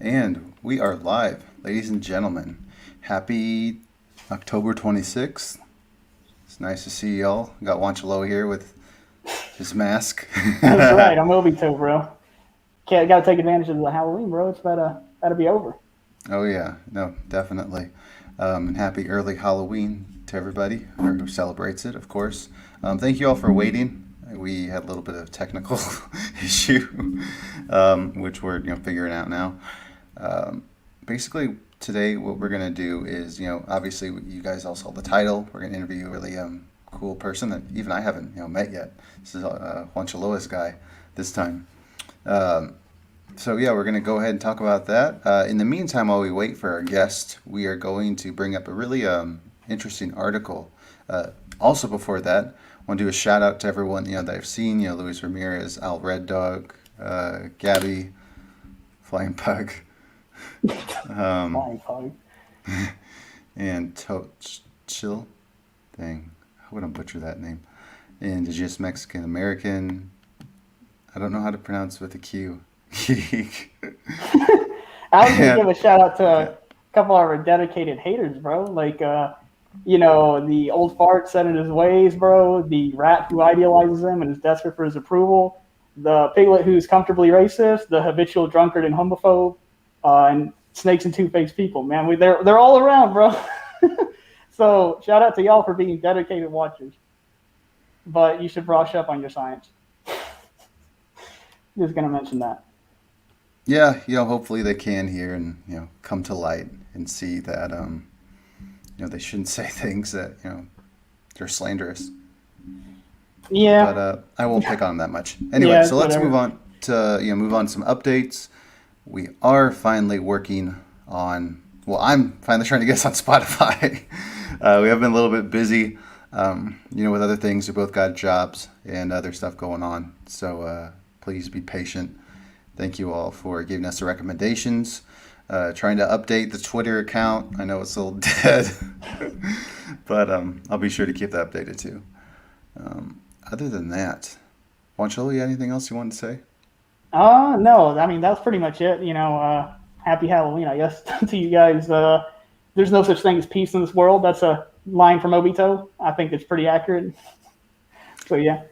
And we are live, ladies and gentlemen. Happy October 26th. It's nice to see y'all. Got Wanchalo here with his mask. That's right. I'm Obito, bro. Gotta take advantage of the Halloween, bro. It's about to be over. Oh yeah, no, definitely. And happy early Halloween to everybody who celebrates it, of course. Thank you all for waiting. We had a little bit of technical issue, which we're figuring out now. Basically, today what we're gonna do is obviously you guys all saw the title. We're gonna interview a really cool person that even I haven't met yet. This is Juan Chaloa's guy this time. So yeah, we're gonna go ahead and talk about that. In the meantime, while we wait for our guest, we are going to bring up a really interesting article. Also before that, I want to do a shout out to everyone that I've seen. Luis Ramirez, Al Red Dog, Gabby, Flying Pug, Flying Pug. and Chill. Dang, I wouldn't butcher that name. Indigenous Mexican American. I don't know how to pronounce with a Q. I was gonna give a shout out to a couple of our dedicated haters, bro. Like, the old fart set in his ways, bro. The rat who idealizes him and is desperate for his approval. The piglet who's comfortably racist. The habitual drunkard and homophobe. And snakes and two-faced people, man. They're all around, bro. So shout out to y'all for being dedicated watchers. But you should brush up on your science. Just gonna mention that. Yeah, hopefully they can hear and come to light and see that they shouldn't say things that they're slanderous. Yeah. But I won't pick on them that much. Anyway, Yeah, so let's whatever. move on to some updates. We are finally working on. Well, I'm finally trying to get us on Spotify. We have been a little bit busy, with other things. We both got jobs and other stuff going on. So please be patient. Thank you all for giving us the recommendations. Trying to update the Twitter account. I know it's a little dead, but I'll be sure to keep that updated too. Other than that, Juancho, you got anything else you wanted to say? No. I mean, that's pretty much it. Happy Halloween, I guess, to you guys. There's no such thing as peace in this world. That's a line from Obito. I think it's pretty accurate. So, yeah.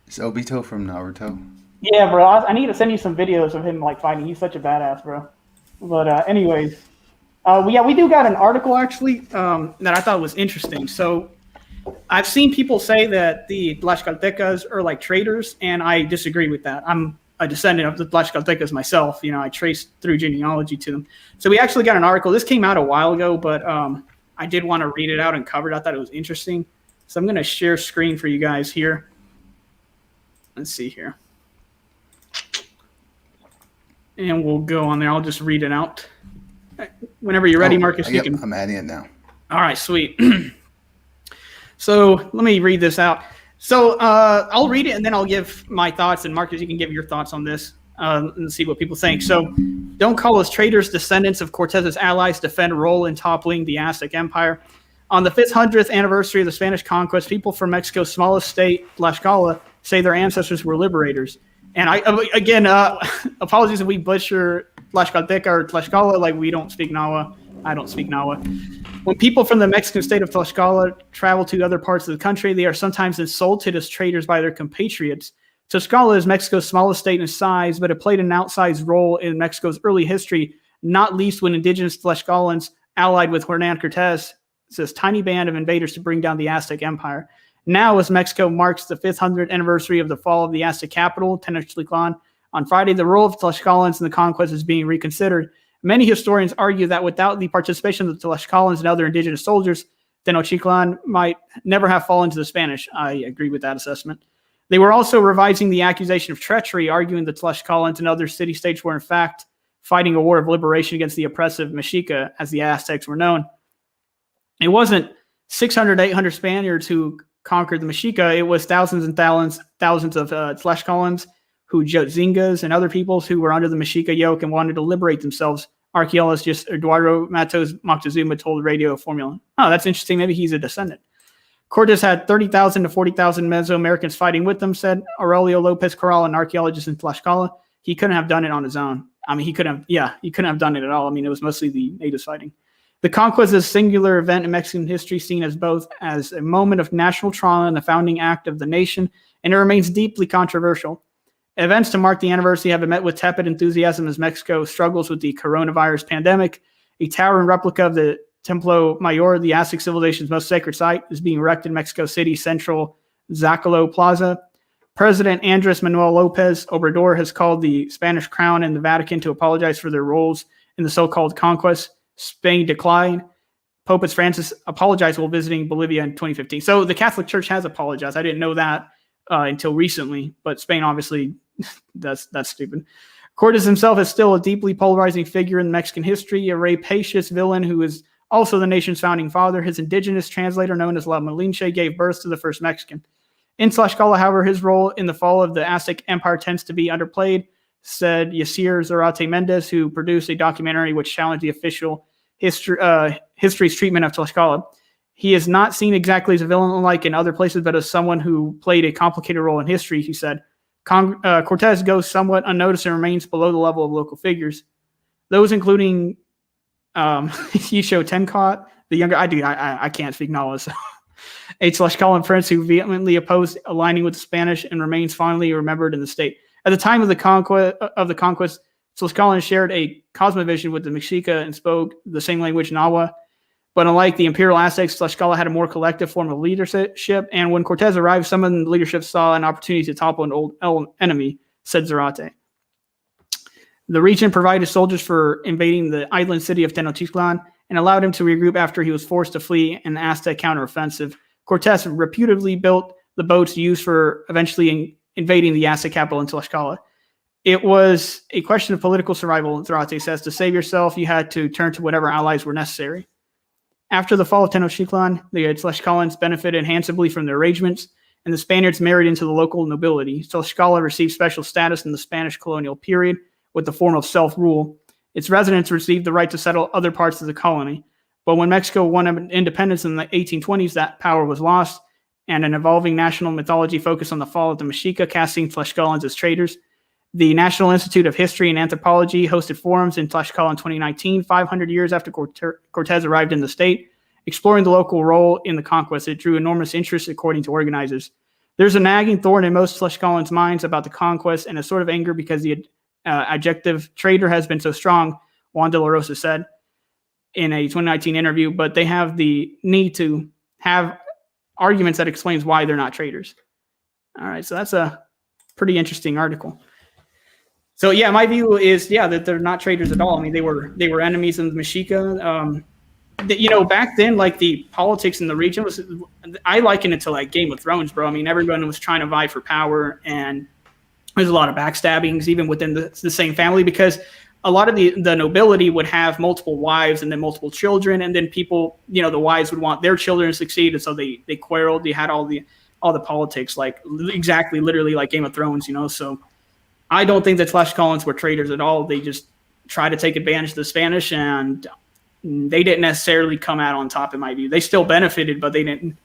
Is Obito from Naruto? Yeah, bro. I need to send you some videos of him, fighting. He's such a badass, bro. But anyways, we do got an article, actually, that I thought was interesting. So I've seen people say that the Tlaxcaltecas are like traders, and I disagree with that. I'm a descendant of the Tlaxcaltecas myself. I traced through genealogy to them. So we actually got an article. This came out a while ago, but I did want to read it out and cover it. I thought it was interesting. So I'm going to share screen for you guys here. Let's see here. And we'll go on there. I'll just read it out. Whenever you're ready, Marcus, you can. I'm adding it now. All right, sweet. So let me read this out. So I'll read it and then I'll give my thoughts. And Marcus, you can give your thoughts on this and see what people think. So, don't call us traitors. Descendants of Cortez's allies defend a role in toppling the Aztec Empire. On the 500th anniversary of the Spanish conquest, people from Mexico's smallest state, Tlaxcala, say their ancestors were liberators. And apologies if we butcher Tlaxcalteca or Tlaxcala, we don't speak Nahua. I don't speak Nahua. When people from the Mexican state of Tlaxcala travel to other parts of the country, they are sometimes insulted as traitors by their compatriots. Tlaxcala is Mexico's smallest state in size, but it played an outsized role in Mexico's early history, not least when indigenous Tlaxcalans allied with Hernan Cortez, this tiny band of invaders to bring down the Aztec Empire. Now, as Mexico marks the 500th anniversary of the fall of the Aztec capital, Tenochtitlan, on Friday, the role of Tlaxcalans in the conquest is being reconsidered. Many historians argue that without the participation of the Tlaxcalans and other indigenous soldiers, Tenochtitlan might never have fallen to the Spanish. I agree with that assessment. They were also revising the accusation of treachery, arguing the Tlaxcalans and other city-states were in fact fighting a war of liberation against the oppressive Mexica, as the Aztecs were known. It wasn't 600, 800 Spaniards who conquered the Mexica. It was thousands and thousands of Tlaxcalans, Zingas, and other peoples who were under the Mexica yoke and wanted to liberate themselves. Archaeologist Eduardo Matos Moctezuma told Radio Formula. Oh, that's interesting. Maybe he's a descendant. Cortez had 30,000 to 40,000 Mesoamericans fighting with them, said Aurelio Lopez Corral, an archaeologist in Tlaxcala. He couldn't have done it on his own. I mean, he couldn't have done it at all. I mean, it was mostly the natives fighting. The conquest is a singular event in Mexican history, seen as both as a moment of national trauma and the founding act of the nation, and it remains deeply controversial. Events to mark the anniversary have been met with tepid enthusiasm as Mexico struggles with the coronavirus pandemic. A towering replica of the Templo Mayor, the Aztec civilization's most sacred site, is being erected in Mexico City's central Zocalo Plaza. President Andres Manuel Lopez Obrador has called the Spanish crown and the Vatican to apologize for their roles in the so-called conquest. Spain declined. Pope Francis apologized while visiting Bolivia in 2015. So the Catholic Church has apologized. I didn't know that until recently, but Spain obviously, that's stupid. Cortés himself is still a deeply polarizing figure in Mexican history, a rapacious villain who is also the nation's founding father. His indigenous translator, known as La Malinche, gave birth to the first Mexican. In Tlaxcala, however, his role in the fall of the Aztec Empire tends to be underplayed, said Yasir Zarate Mendez, who produced a documentary which challenged the official history's treatment of Tlaxcala. He is not seen exactly as a villain like in other places, but as someone who played a complicated role in history, he said. Cortés goes somewhat unnoticed and remains below the level of local figures. Those including Yisho Tencot, the younger, I can't speak Nala, a Tlaxcalan prince who vehemently opposed aligning with the Spanish and remains fondly remembered in the state. At the time of the conquest, Tlaxcalans shared a cosmovision with the Mexica and spoke the same language, Nahua. But unlike the imperial Aztecs, Tlaxcala had a more collective form of leadership. And when Cortés arrived, some of the leadership saw an opportunity to topple an old enemy, said Zarate. The region provided soldiers for invading the island city of Tenochtitlan and allowed him to regroup after he was forced to flee an Aztec counteroffensive. Cortés reputedly built the boats used for eventually invading the Aztec capital in Tlaxcala. It was a question of political survival, Zarate says. To save yourself, you had to turn to whatever allies were necessary. After the fall of Tenochtitlan, the Tlaxcalans benefited handsomely from their arrangements, and the Spaniards married into the local nobility. Tlaxcala received special status in the Spanish colonial period with the form of self-rule. Its residents received the right to settle other parts of the colony. But when Mexico won independence in the 1820s, that power was lost, and an evolving national mythology focused on the fall of the Mexica, casting Tlaxcalans as traitors. The National Institute of History and Anthropology hosted forums in Tlaxcala in 2019, 500 years after Cortés arrived in the state. Exploring the local role in the conquest, it drew enormous interest according to organizers. There's a nagging thorn in most Tlaxcalans' minds about the conquest and a sort of anger because the adjective traitor has been so strong, Juan de la Rosa said in a 2019 interview, but they have the need to have arguments that explains why they're not traitors. All right, so that's a pretty interesting article. So yeah, my view is that they're not traitors at all. I mean, they were enemies of the Mexica. Back then, like the politics in the region was, I liken it to like Game of Thrones, bro. I mean, everyone was trying to vie for power, and there's a lot of backstabbings even within the same family, because a lot of the nobility would have multiple wives and then multiple children, and then people, the wives would want their children to succeed, and so they quarreled. You had all the politics, like exactly, literally like Game of Thrones, So I don't think the Tlaxcalans were traitors at all. They just tried to take advantage of the Spanish, and they didn't necessarily come out on top, in my view. They still benefited, but they didn't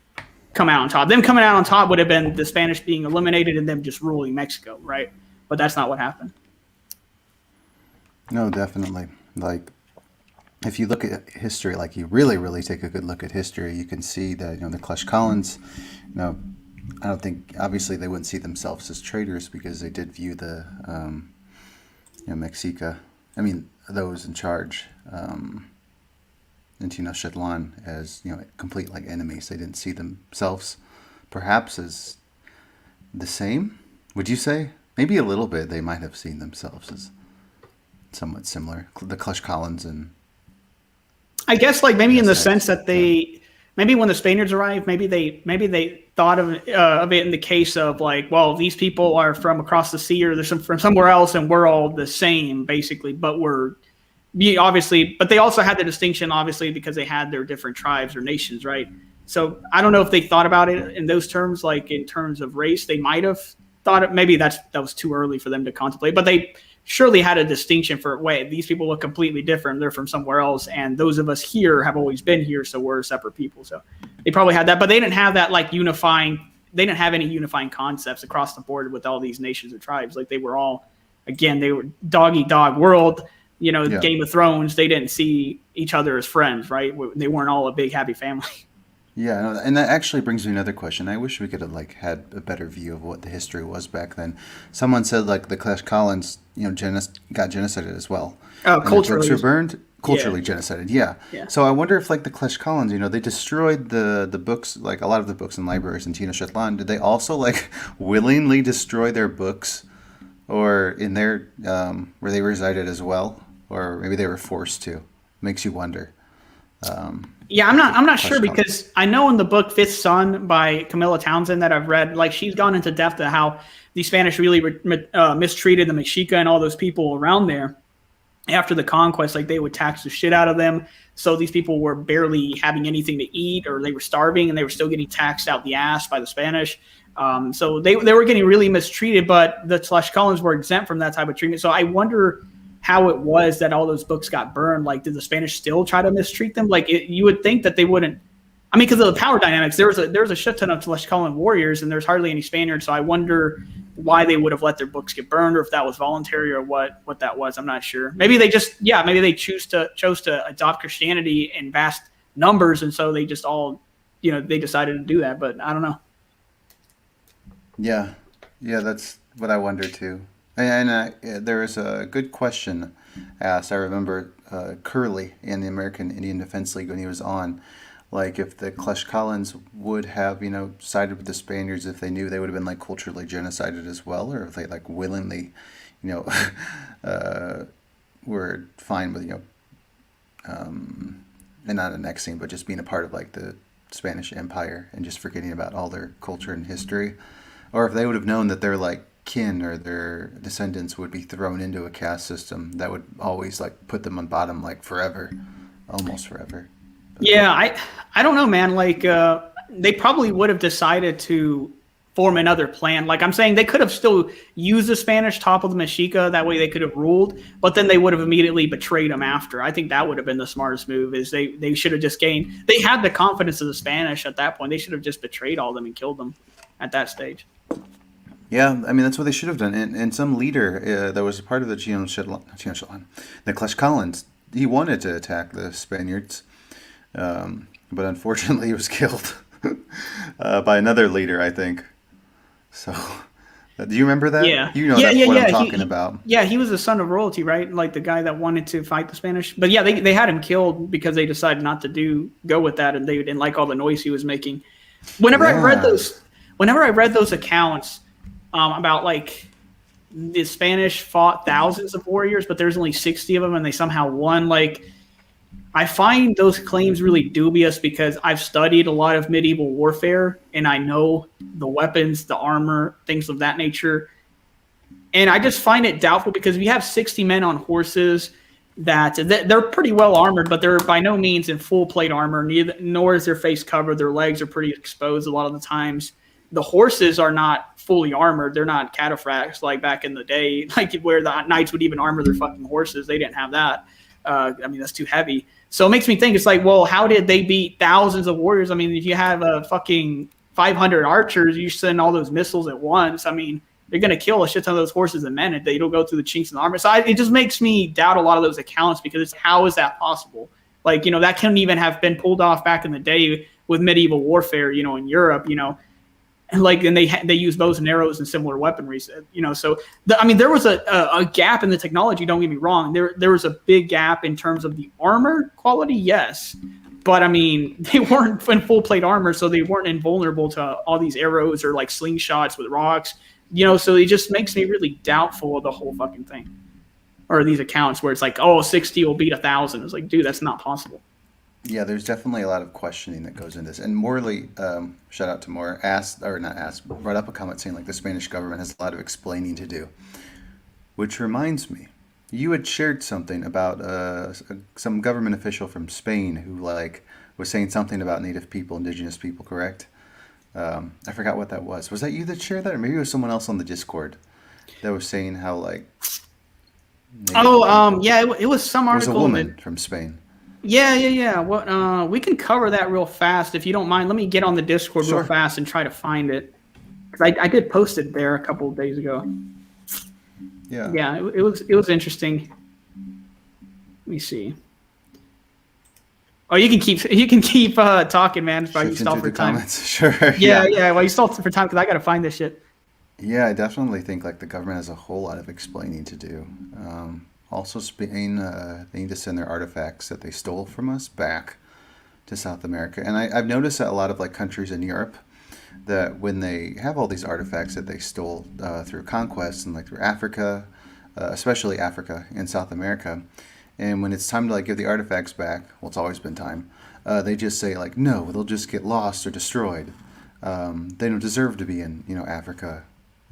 come out on top. Them coming out on top would have been the Spanish being eliminated and them just ruling Mexico, right? But that's not what happened. No, definitely. Like, if you look at history, like you really, really take a good look at history, you can see that, the Tlaxcalans, I don't think, obviously they wouldn't see themselves as traitors because they did view the, Mexica, those in charge, in Tenochtitlan as, complete like enemies. They didn't see themselves perhaps as the same. Would you say? Maybe a little bit they might have seen themselves as somewhat similar. The Tlaxcalans and I guess like maybe in the sense that maybe when the Spaniards arrived, maybe they thought of it in the case of like, well, these people are from across the sea or they're from somewhere else, and we're all the same basically, but but they also had the distinction, obviously, because they had their different tribes or nations, right? So I don't know if they thought about it in those terms, like in terms of race. They might have thought it. Maybe that was too early for them to contemplate, but they surely had a distinction for, wait, these people look completely different. They're from somewhere else, and those of us here have always been here, so we're separate people. So they probably had that, but they didn't have that like unifying. They didn't have any unifying concepts across the board with all these nations or tribes. Like they were all again, they were dog eat dog world. Yeah. Game of Thrones, they didn't see each other as friends, right? They weren't all a big happy family. Yeah, no, and that actually brings me another question. I wish we could have like had a better view of what the history was back then. Someone said like the Tlaxcalans, got genocided as well. Oh, And culturally. the books were burned, culturally genocided. Yeah. Yeah. So I wonder if like the Tlaxcalans, they destroyed the books, like a lot of the books in libraries in Tenochtitlan. Did they also like willingly destroy their books, or in their where they resided as well, or maybe they were forced to? Makes you wonder. Yeah, I'm not sure, because I know in the book Fifth Son by Camilla Townsend that I've read, like she's gone into depth of how the Spanish really mistreated the Mexica and all those people around there after the conquest. Like they would tax the shit out of them. So these people were barely having anything to eat, or they were starving, and they were still getting taxed out the ass by the Spanish. So they were getting really mistreated, but the Tlaxcalans were exempt from that type of treatment. So I wonder how it was that all those books got burned. Like, did the Spanish still try to mistreat them? Like, you would think that they wouldn't. I mean, because of the power dynamics, there was a shit ton of Tlaxcalan warriors, and there's hardly any Spaniards. So I wonder why they would have let their books get burned, or if that was voluntary, or what that was. I'm not sure. Maybe they chose to adopt Christianity in vast numbers, and so they just all, they decided to do that. But I don't know. Yeah, that's what I wonder too. And there was a good question asked. I remember Curley in the American Indian Defense League when he was on, like if the Tlaxcalans would have, sided with the Spaniards if they knew they would have been like culturally genocided as well, or if they like willingly, were fine with, and not annexing, but just being a part of like the Spanish Empire and just forgetting about all their culture and history, or if they would have known that they're like kin or their descendants would be thrown into a caste system that would always like put them on bottom like forever, almost forever. But, yeah, I don't know, man. Like they probably would have decided to form another plan. Like I'm saying, they could have still used the Spanish, toppled the Mexica, that way they could have ruled, but then they would have immediately betrayed them after. I think that would have been the smartest move. Is they should have just they had the confidence of the Spanish at that point. They should have just betrayed all of them and killed them at that stage. yeah, I mean that's what they should have done. And some leader that was a part of the Tenochtitlan, the Tlaxcalans, he wanted to attack the Spaniards, but unfortunately he was killed by another leader, I think. So, do you remember that? Yeah. That's what I'm talking about. Yeah, he was the son of royalty, right? Like the guy that wanted to fight the Spanish. But yeah, they had him killed because they decided not to go with that, and they didn't like all the noise he was making. Whenever I read those accounts about like the Spanish fought thousands of warriors, but there's only 60 of them, and they somehow won. Like, I find those claims really dubious because I've studied a lot of medieval warfare, and I know the weapons, the armor, things of that nature. And I just find it doubtful because we have 60 men on horses that they're pretty well armored, but they're by no means in full plate armor, nor is their face covered. Their legs are pretty exposed a lot of the times. The horses are not fully armored. They're not cataphracts like back in the day, like where the knights would even armor their fucking horses. They didn't have that. I mean, that's too heavy. So it makes me think, it's like, well, how did they beat thousands of warriors? I mean, if you have a fucking 500 archers, you send all those missiles at once. I mean, they're going to kill a shit ton of those horses and men if they don't go through the chinks in the armor. So it just makes me doubt a lot of those accounts, because how is that possible? Like, that couldn't even have been pulled off back in the day with medieval warfare, in Europe, and they use bows and arrows and similar weaponry, so there was a gap in the technology, don't get me wrong. There was a big gap in terms of the armor quality, yes, but I mean, they weren't in full plate armor, so they weren't invulnerable to all these arrows or like slingshots with rocks, so it just makes me really doubtful of the whole fucking thing, or these accounts where it's like, 60 will beat 1,000. It's like, dude, that's not possible. Yeah, there's definitely a lot of questioning that goes into this. And Morley, shout out to Moore, brought up a comment saying like the Spanish government has a lot of explaining to do. Which reminds me, you had shared something about some government official from Spain who like was saying something about Native people, Indigenous people, correct? I forgot what that was. Was that you that shared that, or maybe it was someone else on the Discord that was saying how like? It was some article. It was a woman from Spain. Yeah. Well, we can cover that real fast if you don't mind. Let me get on the Discord Sure. real fast and try to find it. 'Cause I did post it there a couple of days ago. Yeah. Yeah, it was interesting. Let me see. Oh, you can keep talking, man. While you Shifting stall through for the time. comments. Sure. Yeah, Yeah. yeah. While you stall for time, because I gotta find this shit. Yeah, I definitely think like the government has a whole lot of explaining to do. Also, Spain, they need to send their artifacts that they stole from us back to South America. And I've noticed that a lot of like countries in Europe, that when they have all these artifacts that they stole through conquest and like through Africa, especially Africa and South America, and when it's time to like give the artifacts back, well, it's always been time. They just say like, no, they'll just get lost or destroyed. They don't deserve to be in Africa,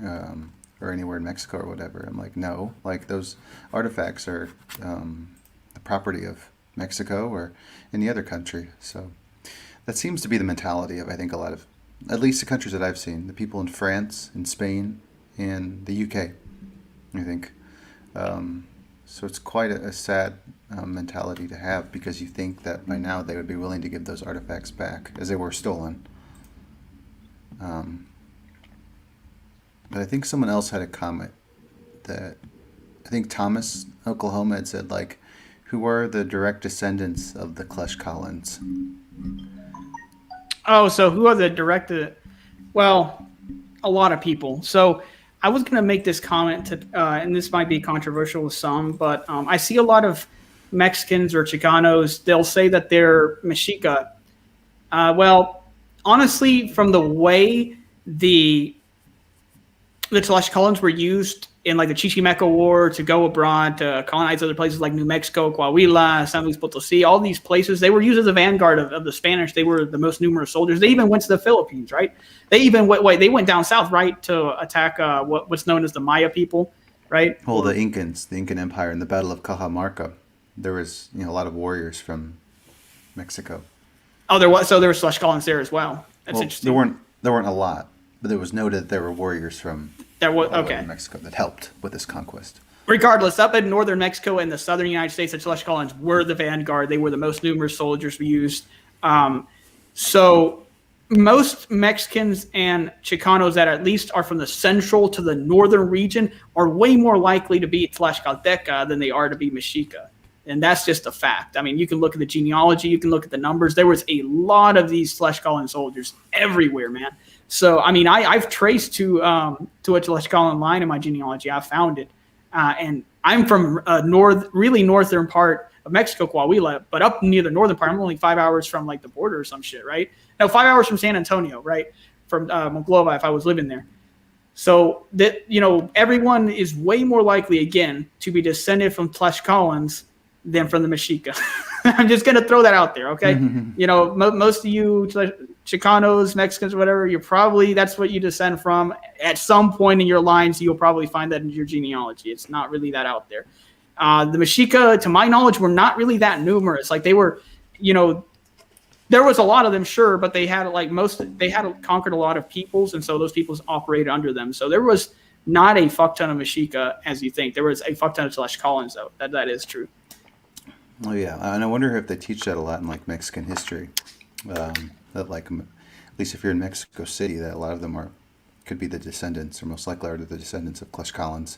or anywhere in Mexico or whatever. I'm like, no, like those artifacts are the property of Mexico or any other country. So that seems to be the mentality of, I think, a lot of, at least the countries that I've seen, the people in France, in Spain, and the UK, I think. So it's quite a sad mentality to have, because you think that by now they would be willing to give those artifacts back as they were stolen. Um, but I think someone else had a comment that, I think Thomas, Oklahoma, had said, like, who are the direct descendants of the Tlaxcalans? Oh, so who are the directed? Well, a lot of people. So I was going to make this comment to, and this might be controversial with some, but I see a lot of Mexicans or Chicanos. They'll say that they're Mexica. Well, honestly, from the way the Tlaxcalans were used in like the Chichimeca War to go abroad to colonize other places like New Mexico, Coahuila, San Luis Potosí, all these places. They were used as a vanguard of the Spanish. They were the most numerous soldiers. They even went to the Philippines, right? They even they went down south, right, to attack what's known as the Maya people, right? Well, the Incans, the Incan Empire, in the Battle of Cajamarca, there was a lot of warriors from Mexico. Oh, there was Tlaxcalans there as well. That's interesting. There weren't a lot, but there was noted that there were warriors from There was all over okay. Mexico that helped with this conquest. Regardless, up in northern Mexico and the southern United States, the Tlaxcalans were the vanguard. They were the most numerous soldiers we used. So most Mexicans and Chicanos that at least are from the central to the northern region are way more likely to be Tlaxcalteca than they are to be Mexica. And that's just a fact. I mean, you can look at the genealogy, you can look at the numbers. There was a lot of these Tlaxcalan soldiers everywhere, man. So, I mean, I've traced to a Tlaxcalan line in my genealogy. I found it. And I'm from really northern part of Mexico, Coahuila, but up near the northern part. I'm only 5 hours from like the border or some shit, right? No, 5 hours from San Antonio, right? From Monclova, if I was living there. So that, everyone is way more likely, again, to be descended from Tlaxcalans than from the Mexica. I'm just going to throw that out there, okay? Most of you Chicanos, Mexicans, whatever, that's what you descend from. At some point in your lines, you'll probably find that in your genealogy. It's not really that out there. The Mexica, to my knowledge, were not really that numerous. Like they were, there was a lot of them, sure, but they had conquered a lot of peoples, and so those peoples operated under them. So there was not a fuck ton of Mexica as you think. There was a fuck ton of Tlaxcalans, though. That is true. Oh yeah, and I wonder if they teach that a lot in like Mexican history. That like, at least if you're in Mexico City, that a lot of them could be the descendants, or most likely are the descendants of Tlaxcalans.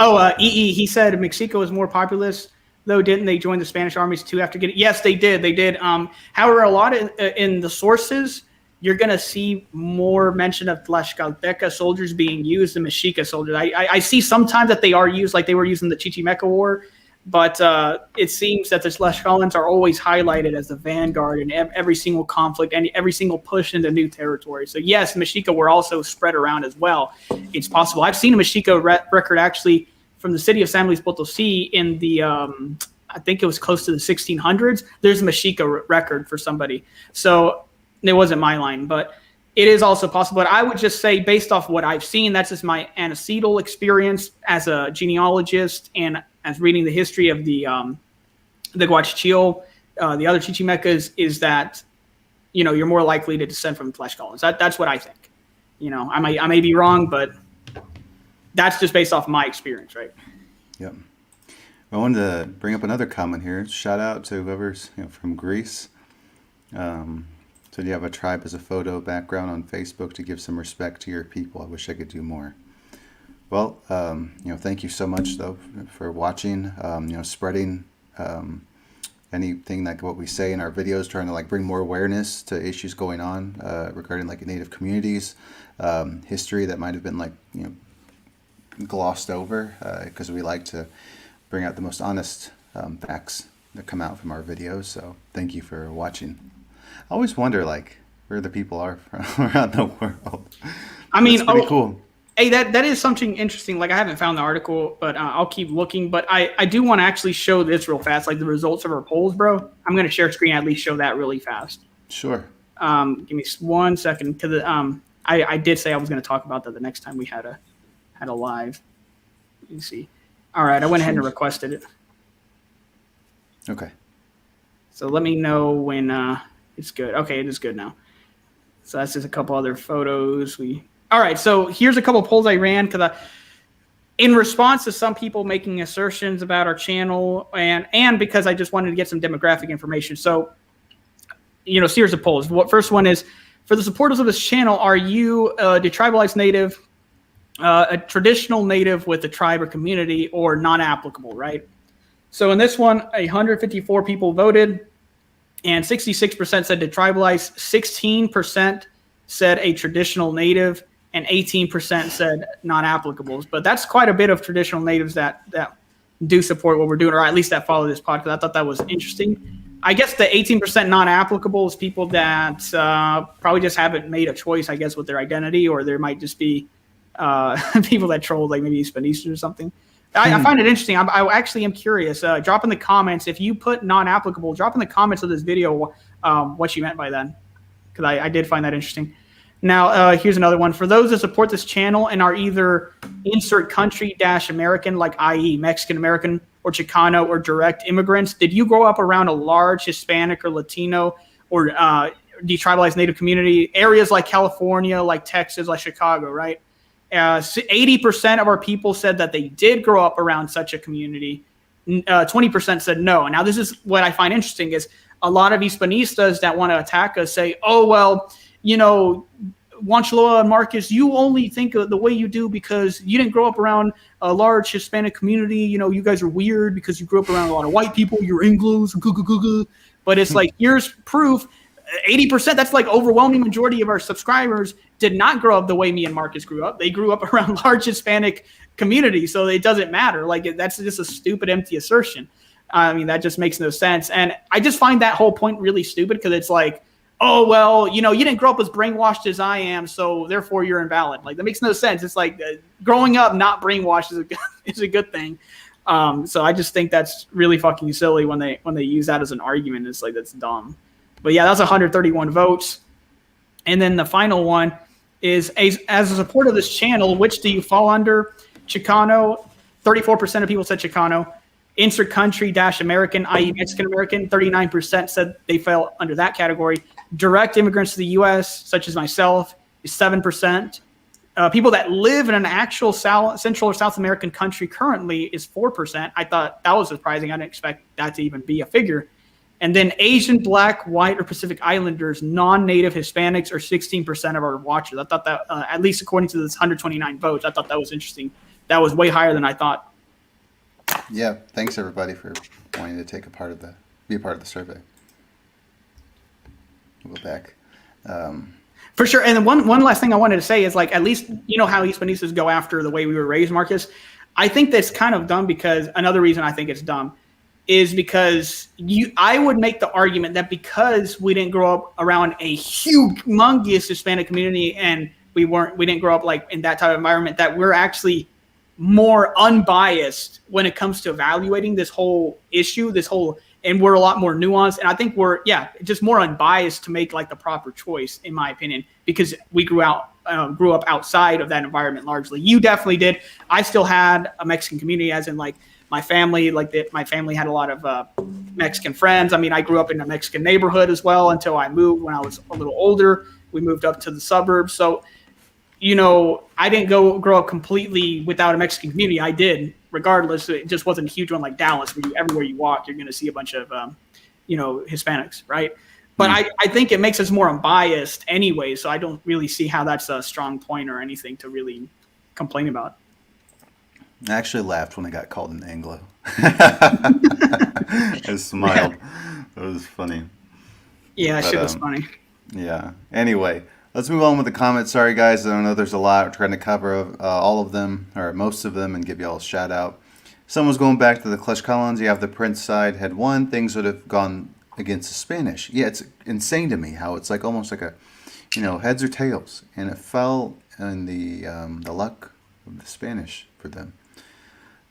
Oh, he said Mexico is more populous, though, didn't they join the Spanish armies too after getting? Yes, they did. They did. However, a lot in the sources, you're going to see more mention of Tlaxcalteca soldiers being used than Mexica soldiers. I see sometimes that they are used, like they were used in the Chichimeca War, but it seems that the Tlaxcalans are always highlighted as the vanguard in every single conflict and every single push into new territory. So yes, Mexica were also spread around as well. It's possible. I've seen a Mexica record actually from the city of San Luis Potosí in the, I think it was close to the 1600s. There's a Mexica record for somebody. So it wasn't my line, but it is also possible. But I would just say, based off what I've seen, that's just my antecedent experience as a genealogist and as reading the history of the Guachichil, the other Chichimecas, is that, you're more likely to descend from Tlaxcalans. That's what I think. I may be wrong, but that's just based off my experience, right? Yep. I wanted to bring up another comment here. Shout out to whoever's from Greece. So you have a tribe as a photo background on Facebook to give some respect to your people. I wish I could do more. Well, thank you so much though for watching. Spreading anything like what we say in our videos, trying to like bring more awareness to issues going on regarding like Native communities, history that might have been like glossed over, because we like to bring out the most honest facts that come out from our videos. So thank you for watching. I always wonder like where the people are from around the world. I mean, That's pretty cool. Hey, that is something interesting. Like I haven't found the article, but I'll keep looking. But I do want to actually show this real fast, like the results of our polls, bro. I'm going to share screen, at least show that really fast. Sure. Give me 1 second, because I did say I was going to talk about that the next time we had a live. Let me see. All right, I went ahead and requested it. Okay. So let me know when it's good. Okay, it is good now. So that's just a couple other photos. All right, so here's a couple polls I ran because in response to some people making assertions about our channel and because I just wanted to get some demographic information. So, series of polls. First one is, for the supporters of this channel, are you a detribalized native, a traditional native with a tribe or community, or non-applicable, right? So in this one, 154 people voted, and 66% said detribalized, 16% said a traditional native, and 18% said non-applicables. But that's quite a bit of traditional natives that do support what we're doing, or at least that follow this podcast. I thought that was interesting. I guess the 18% non-applicable is people that probably just haven't made a choice, I guess, with their identity, or there might just be people that troll, like maybe Hispanistas or something. I find it interesting. I actually am curious. Drop in the comments, if you put non-applicable, drop in the comments of this video what you meant by that, because I did find that interesting. Now, here's another one. For those that support this channel and are either insert country-American, like i.e. Mexican-American or Chicano or direct immigrants, did you grow up around a large Hispanic or Latino or detribalized Native community? Areas like California, like Texas, like Chicago, right? 80% of our people said that they did grow up around such a community. 20% said no. Now, this is what I find interesting is a lot of Hispanistas that want to attack us say, oh, well, Wanchaloa and Marcus, you only think of the way you do because you didn't grow up around a large Hispanic community. You guys are weird because you grew up around a lot of white people. You're Anglos. But it's like, here's proof. 80%, that's like overwhelming majority of our subscribers did not grow up the way me and Marcus grew up. They grew up around large Hispanic community, so it doesn't matter. Like, that's just a stupid, empty assertion. I mean, that just makes no sense. And I just find that whole point really stupid because it's like, oh, well, you didn't grow up as brainwashed as I am, so therefore you're invalid. Like, that makes no sense. It's like growing up not brainwashed is a good thing. So I just think that's really fucking silly when they use that as an argument. It's like, that's dumb. But yeah, that's 131 votes. And then the final one is, as a supporter of this channel, which do you fall under? Chicano, 34% of people said Chicano. Insert country-American, i.e. Mexican-American, 39% said they fell under that category. Direct immigrants to the U.S., such as myself, is 7%. People that live in an actual Central or South American country currently is 4%. I thought that was surprising. I didn't expect that to even be a figure. And then Asian, Black, White, or Pacific Islanders, non-native Hispanics are 16% of our watchers. I thought that, at least according to this 129 votes, I thought that was interesting. That was way higher than I thought. Yeah, thanks everybody for wanting to be a part of the survey. We'll go back. For sure. And then one last thing I wanted to say is, like, at least how Hispanistas go after the way we were raised, Marcus. I think that's kind of dumb because another reason I think it's dumb is because I would make the argument that because we didn't grow up around a humongous Hispanic community and we didn't grow up like in that type of environment, that we're actually more unbiased when it comes to evaluating this whole issue, and we're a lot more nuanced. And I think we're just more unbiased to make like the proper choice, in my opinion, because we grew up outside of that environment largely. You definitely did. I still had a Mexican community, as in like my family, my family had a lot of Mexican friends. I mean, I grew up in a Mexican neighborhood as well until I moved when I was a little older. We moved up to the suburbs. So, I didn't grow up completely without a Mexican community. I did, regardless. It just wasn't a huge one like Dallas, where everywhere you walk, you're going to see a bunch of, Hispanics, right? But I think it makes us more unbiased anyway, so I don't really see how that's a strong point or anything to really complain about. I actually laughed when I got called an Anglo. I smiled. It was funny. Yeah, that But shit was funny. yeah. Anyway, let's move on with the comments. Sorry, guys. I know there's a lot. We're trying to cover all of them, or most of them, and give y'all a shout out. Someone's going back to the Tlaxcalans. You have the Prince side had won. Things would have gone against the Spanish. Yeah, it's insane to me how it's like almost like a, heads or tails, and it fell in the luck of the Spanish for them.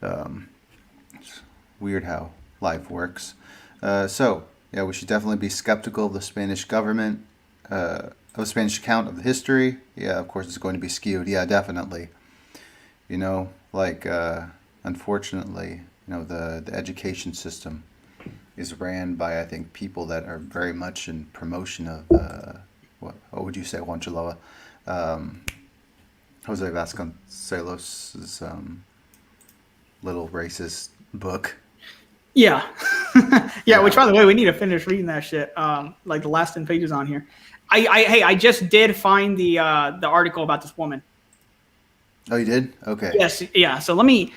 It's weird how life works. So yeah, we should definitely be skeptical of the Spanish government, of the Spanish account of the history. Yeah, of course it's going to be skewed. Yeah, definitely. Unfortunately, the education system is ran by, I think, people that are very much in promotion of, what would you say, Juan Chiloa? Jose Vasconcelos' little racist book. Yeah. yeah, Yeah. which by the way, we need to finish reading that shit. Like the last 10 pages on here. I just did find the article about this woman. Oh, you did? Okay. Yes, yeah. So let me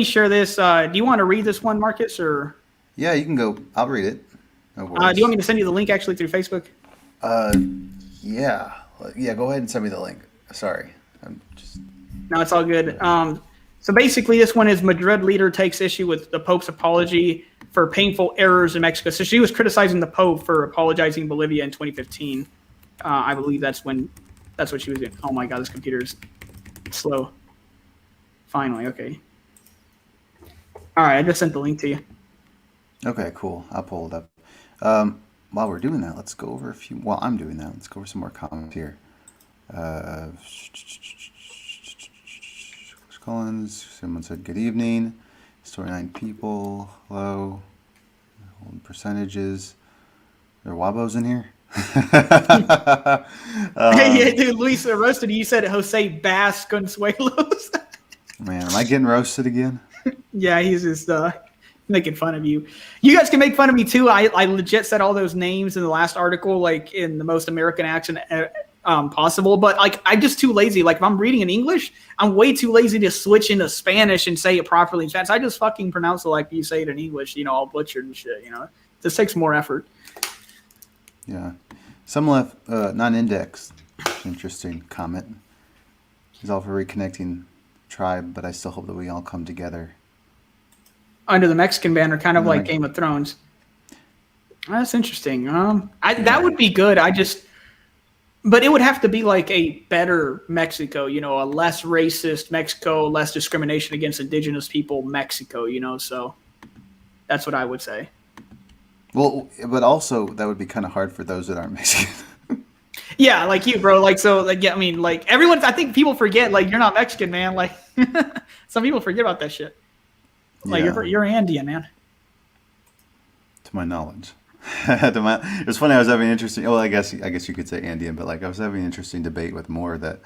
share this. Do you want to read this one, Marcus, or Yeah, you can go. I'll read it. No do worries. you want me to send you the link actually through Facebook? Yeah. Yeah, go ahead and send me the link. Sorry. I'm just... No, it's all good. So basically, this one is Madrid leader takes issue with the Pope's apology for painful errors in Mexico. So she was criticizing the Pope for apologizing Bolivia in 2015. I believe that's what she was doing. Oh my God, this computer's slow. Finally, okay. All right, I just sent the link to you. Okay, cool. I'll pull it up. While we're doing that, let's go over a few. While I'm doing that, let's go over some more comments here. Collins, someone said good evening. Story 9 people. Hello. Percentages. There are Wabos in here. Yeah, dude, Luis roasted you. You said Jose Bass Consuelos. Man, am I getting roasted again? Yeah, he's just making fun of you. You guys can make fun of me too. I legit said all those names in the last article, like in the most American accent possible. But like, I'm just too lazy. Like, if I'm reading in English, I'm way too lazy to switch into Spanish and say it properly in Spanish. I just fucking pronounce it like you say it in English. All butchered and shit. This takes more effort. Yeah. Some left non-indexed. Interesting comment. He's all for reconnecting tribe, but I still hope that we all come together. Under the Mexican banner, kind of like Game of Thrones. That's interesting. That would be good. But it would have to be like a better Mexico, a less racist Mexico, less discrimination against indigenous people Mexico, so that's what I would say. Well, but also that would be kind of hard for those that aren't Mexican. Yeah, like you, bro. Like, so, like, yeah, I mean, like, I think people forget, like, you're not Mexican, man. Like, some people forget about that shit. Like, Yeah. you're Andean, man. To my knowledge. It was funny. I was having an interesting. Well, I guess you could say Andean, but like I was having an interesting debate with more that,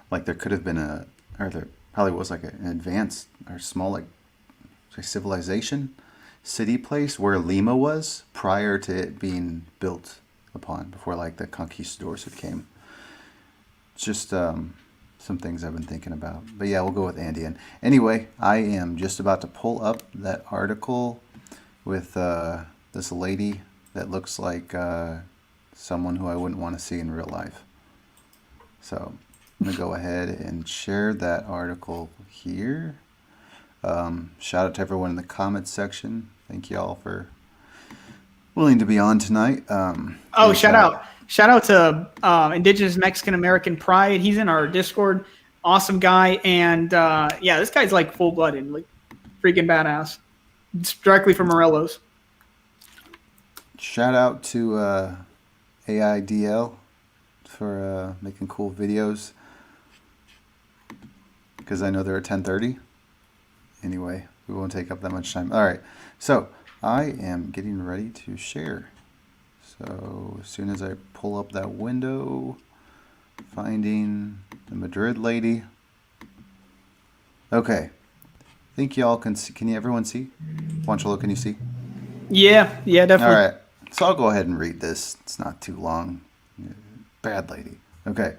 like, there could have been there probably was like an advanced or small, like, say, civilization, city place where Lima was prior to it being built upon, before like the conquistadors had came. It's just some things I've been thinking about. But yeah, we'll go with Andean. Anyway, I am just about to pull up that article with this lady that looks like someone who I wouldn't want to see in real life. So I'm going to go ahead and share that article here. Shout out to everyone in the comments section. Thank you all for willing to be on tonight. Shout out to Indigenous Mexican American Pride. He's in our Discord. Awesome guy. And yeah, this guy's like full-blooded, like freaking badass. It's directly from Morelos. Shout out to AIDL for making cool videos, because I know they're at 10:30. Anyway, we won't take up that much time. All right, so I am getting ready to share. So as soon as I pull up that window, finding the Madrid lady. Okay, I think y'all can see. Can everyone see? Juancholo, can you see? Yeah, definitely. All right, so I'll go ahead and read this. It's not too long. Bad lady. Okay.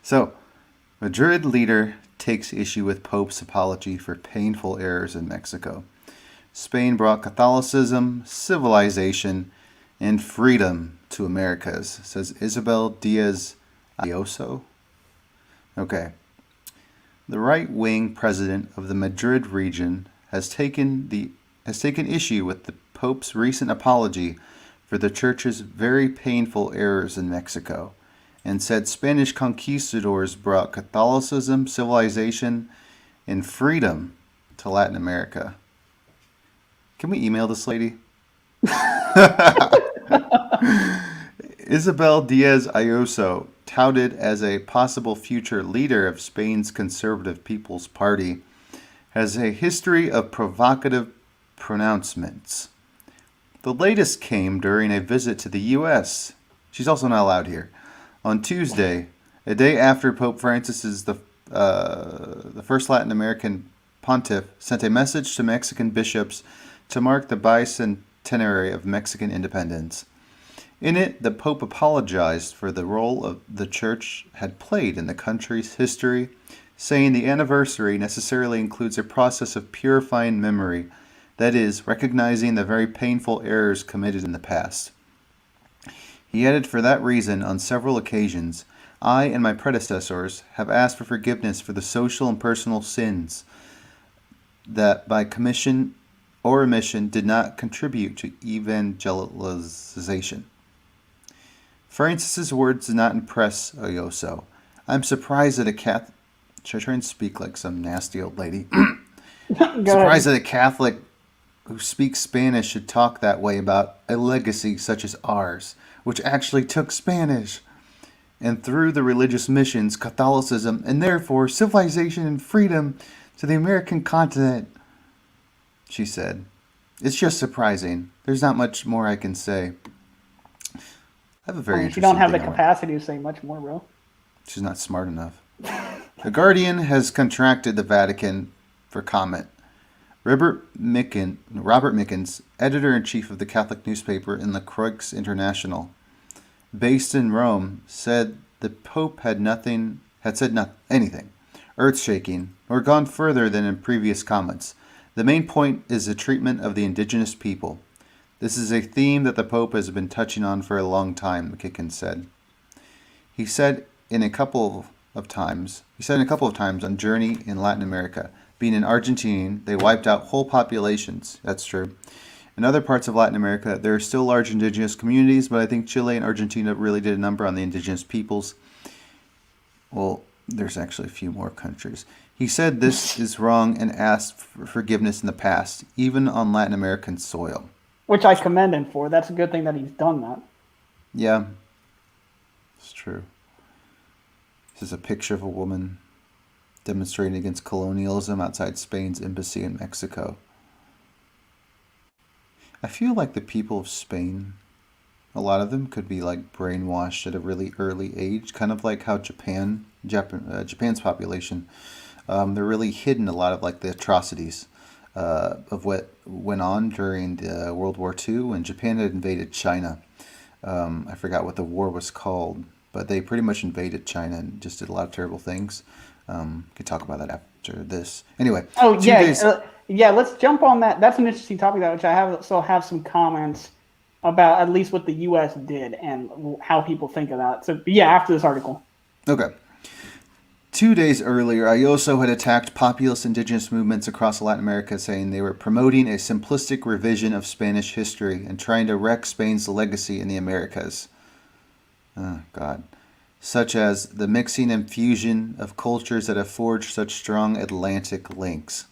So, Madrid leader takes issue with Pope's apology for painful errors in Mexico. Spain brought Catholicism, civilization, and freedom to Americas, says Isabel Diaz Ayuso. Okay. The right-wing president of the Madrid region has taken issue with the Pope's recent apology for the Church's very painful errors in Mexico, and said Spanish conquistadors brought Catholicism, civilization, and freedom to Latin America. Can we email this lady? Isabel Diaz Ayuso, touted as a possible future leader of Spain's Conservative People's Party, has a history of provocative pronouncements. The latest came during a visit to the U.S. She's also not allowed here. On Tuesday, a day after Pope Francis is the first Latin American pontiff, sent a message to Mexican bishops to mark the bicentenary of Mexican independence. In it, the Pope apologized for the role the Church had played in the country's history, saying the anniversary necessarily includes a process of purifying memory, that is, recognizing the very painful errors committed in the past. He added, for that reason, on several occasions, I and my predecessors have asked for forgiveness for the social and personal sins that, by commission or omission, did not contribute to evangelization. Francis's words did not impress Ayuso. I'm surprised that a Catholic... Should I try and speak like some nasty old lady? Surprised that a Catholic who speaks Spanish should talk that way about a legacy such as ours, which actually took Spanish, and through the religious missions, Catholicism, and therefore civilization and freedom to the American continent, she said. It's just surprising. There's not much more I can say. I have a very interesting You don't have the thing capacity to say much more, bro. She's not smart enough. The Guardian has contracted the Vatican for comment. Robert Mickens, editor-in-chief of the Catholic newspaper in La Croix International, based in Rome, said the Pope had said anything earth-shaking or gone further than in previous comments. The main point is the treatment of the Indigenous people. This is a theme that the Pope has been touching on for a long time, Mickens said. He said a couple of times on Journey in Latin America. Being an Argentine, they wiped out whole populations. That's true. In other parts of Latin America, there are still large indigenous communities, but I think Chile and Argentina really did a number on the indigenous peoples. Well, there's actually a few more countries. He said this is wrong and asked for forgiveness in the past, even on Latin American soil. Which I commend him for. That's a good thing that he's done that. Yeah, it's true. This is a picture of a woman demonstrating against colonialism outside Spain's embassy in Mexico. I feel like the people of Spain, a lot of them could be like brainwashed at a really early age, kind of like how Japan's population, they're really hidden a lot of like the atrocities of what went on during the World War II when Japan had invaded China. I forgot what the war was called, but they pretty much invaded China and just did a lot of terrible things. Could talk about that after this. Anyway. Oh, yeah. Let's jump on that. That's an interesting topic, which I have some comments about at least what the U.S. did and how people think of that. So, yeah, after this article. Okay. 2 days earlier, Ayuso had attacked populist indigenous movements across Latin America, saying they were promoting a simplistic revision of Spanish history and trying to wreck Spain's legacy in the Americas. Oh, God. Such as the mixing and fusion of cultures that have forged such strong Atlantic links.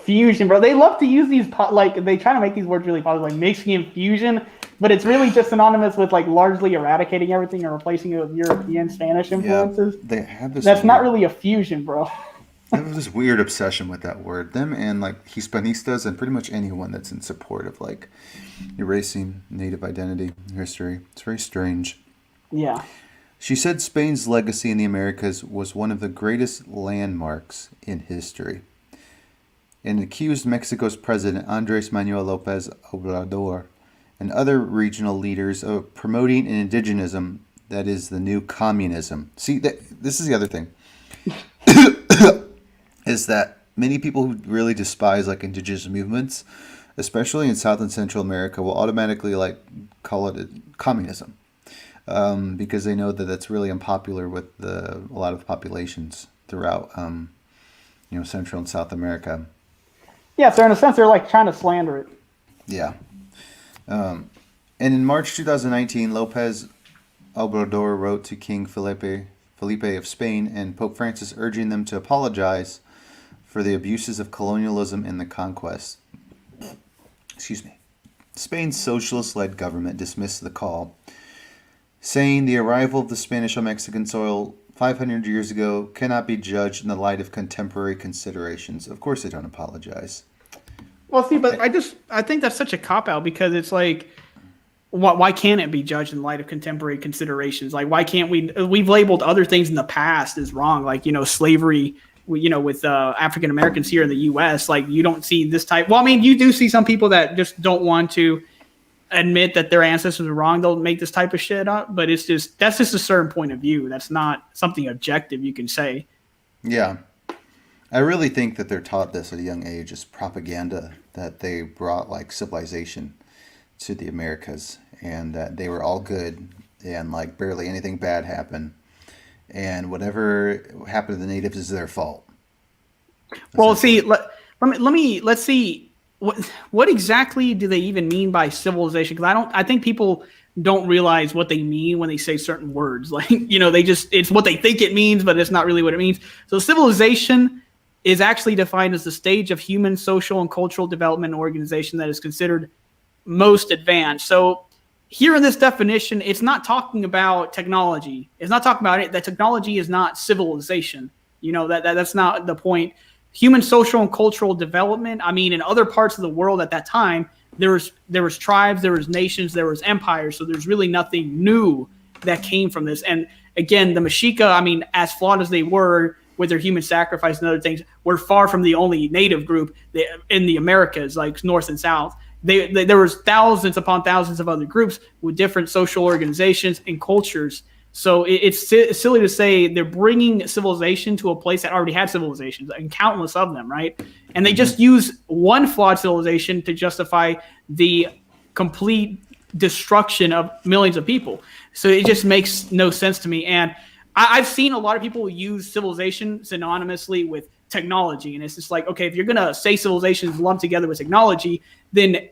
Fusion, bro. They love to use these, they try to make these words really positive, like mixing and fusion, but it's really just synonymous with, like, largely eradicating everything and replacing it with European Spanish influences. Yeah, they have this. That's not really a fusion, bro. They have this weird obsession with that word. Them and, like, Hispanistas and pretty much anyone that's in support of, like, erasing native identity and history. It's very strange. Yeah. She said Spain's legacy in the Americas was one of the greatest landmarks in history, and accused Mexico's president Andrés Manuel López Obrador and other regional leaders of promoting an indigenism that is the new communism. See, this is the other thing. is that many people who really despise like indigenous movements, especially in South and Central America, will automatically like call it communism, because they know that that's really unpopular with a lot of populations throughout, Central and South America. Yeah, so in a sense, they're like trying to slander it. Yeah. And in March 2019, Lopez Obrador wrote to King Felipe of Spain and Pope Francis urging them to apologize for the abuses of colonialism and the conquest. Excuse me. Spain's socialist-led government dismissed the call, saying the arrival of the Spanish on Mexican soil 500 years ago cannot be judged in the light of contemporary considerations. Of course they don't apologize. Well, see, but I think that's such a cop-out because it's like, why can't it be judged in light of contemporary considerations? Like, why can't we've labeled other things in the past as wrong, like, slavery, with African Americans here in the U.S. Like, you don't see this type. Well, I mean, you do see some people that just don't want to admit that their ancestors are wrong. They'll make this type of shit up, but that's just a certain point of view. That's not something objective you can say. Yeah. I really think that they're taught this at a young age as propaganda, that they brought like civilization to the Americas and that they were all good and like barely anything bad happened. And whatever happened to the natives is their fault. Well, see, let's see what exactly do they even mean by civilization? Because I think people don't realize what they mean when they say certain words. Like, it's what they think it means, but it's not really what it means. So civilization is actually defined as the stage of human social and cultural development and organization that is considered most advanced. So here in this definition, it's not talking about technology. It's not talking about it. That technology is not civilization. That's not the point. Human social and cultural development. I mean, in other parts of the world at that time, there was tribes, there was nations, there was empires. So there's really nothing new that came from this. And again, the Mexica, I mean, as flawed as they were with their human sacrifice and other things, were far from the only native group in the Americas, like North and South. There was thousands upon thousands of other groups with different social organizations and cultures. So it's silly to say they're bringing civilization to a place that already had civilizations and countless of them, right? And they just use one flawed civilization to justify the complete destruction of millions of people. So it just makes no sense to me. And I've seen a lot of people use civilization synonymously with technology, and it's just like, okay, if you're gonna say civilization is lumped together with technology, then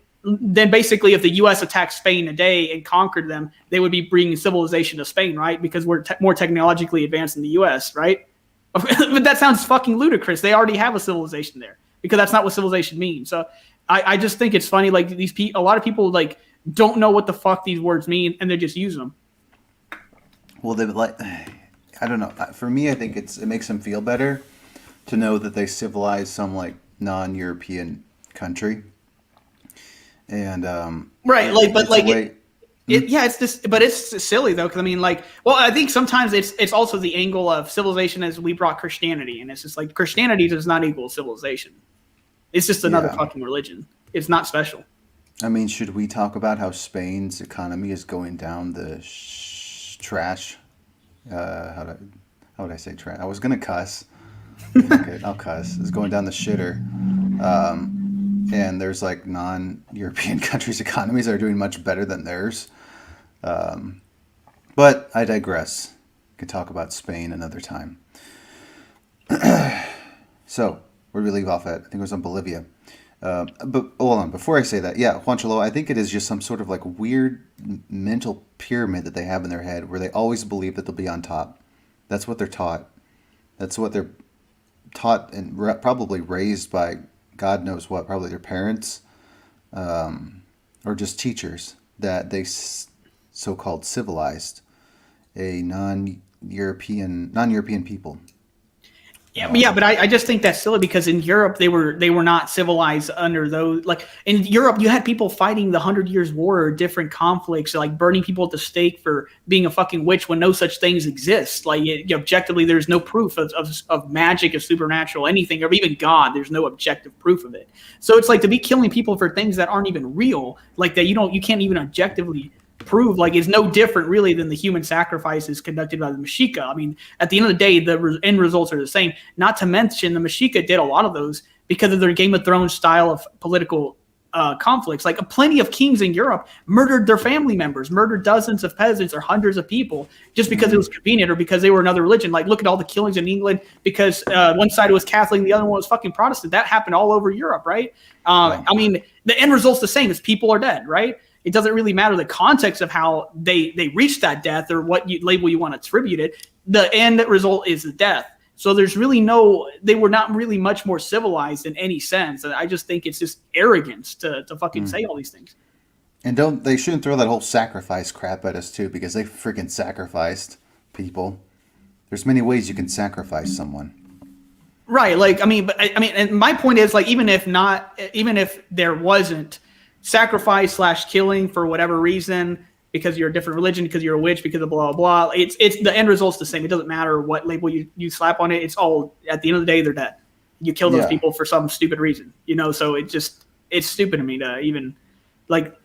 basically if the U.S. attacked Spain today and conquered them, they would be bringing civilization to Spain, right? Because we're more technologically advanced in the U.S., right? But that sounds fucking ludicrous. They already have a civilization there because that's not what civilization means. So I just think it's funny. Like a lot of people like don't know what the fuck these words mean, and they just use them. Well, they like, I don't know. For me, I think it makes them feel better to know that they civilized some like non-European country. And right, like, but like it's just, but it's silly though, because I mean, like, well, I think sometimes it's also the angle of civilization as we brought Christianity, and it's just like Christianity does not equal civilization. It's just another fucking religion. It's not special. I mean, should we talk about how Spain's economy is going down the trash? How would I say trash? I was gonna cuss. Okay, I'll cuss. It's going down the shitter. And there's like non-European countries' economies that are doing much better than theirs. But I digress. We could talk about Spain another time. So, where did we leave off at? I think it was on Bolivia. But hold on, before I say that, yeah, Juanchalo, I think it is just some sort of like weird mental pyramid that they have in their head where they always believe that they'll be on top. That's what they're taught. That's what they're taught and probably raised by God knows what, probably their parents, or just teachers, that they so-called civilized a non-European people. Yeah, but I just think that's silly because in Europe they were not civilized under those. Like in Europe, you had people fighting the 100 Years' War or different conflicts, like burning people at the stake for being a fucking witch when no such things exist. Like objectively, there's no proof of magic, of supernatural, anything, or even God. There's no objective proof of it. So it's like to be killing people for things that aren't even real, like that you can't even objectively prove like is no different really than the human sacrifices conducted by the Mexica. I mean, at the end of the day, the end results are the same. Not to mention the Mexica did a lot of those because of their Game of Thrones style of political conflicts. Like plenty of kings in Europe murdered their family members, murdered dozens of peasants or hundreds of people just because it was convenient or because they were another religion. Like look at all the killings in England because one side was Catholic and the other one was fucking Protestant. That happened all over Europe, right? I mean, the end result's the same as people are dead, right? It doesn't really matter the context of how they reached that death or what label you want to attribute it. The end result is the death. So there's really they were not really much more civilized in any sense. And I just think it's just arrogance to fucking say all these things. And they shouldn't throw that whole sacrifice crap at us too, because they freaking sacrificed people. There's many ways you can sacrifice someone. Right. Like, and my point is like, even if there wasn't sacrifice / killing for whatever reason, because you're a different religion, because you're a witch, because of blah, blah, blah. It's the end result's the same. It doesn't matter what label you slap on it. It's all, at the end of the day, they're dead. You kill those people for some stupid reason, so it's stupid to me to even like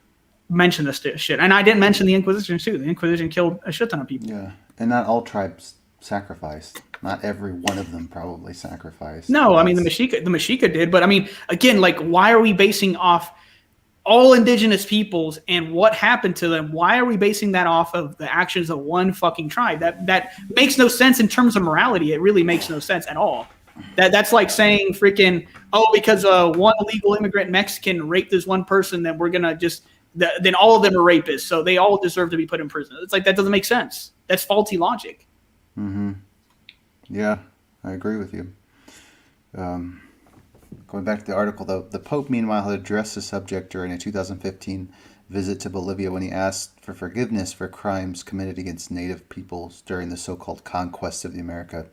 mention this shit. And I didn't mention the Inquisition too. The Inquisition killed a shit ton of people. Yeah. And not all tribes sacrificed. Not every one of them probably sacrificed. No, I mean, the Mexica did. But I mean, again, like, why are we basing off all indigenous peoples and what happened to them? Why are we basing that off of the actions of one fucking tribe? That makes no sense in terms of morality. It really makes no sense at all. That's like saying freaking, because one illegal immigrant Mexican raped this one person, then we're gonna then all of them are rapists, so they all deserve to be put in prison. It's like, that doesn't make sense. That's faulty logic. Mm-hmm. Yeah, I agree with you. Going back to the article, though, the Pope, meanwhile, had addressed the subject during a 2015 visit to Bolivia when he asked for forgiveness for crimes committed against native peoples during the so-called conquest of America.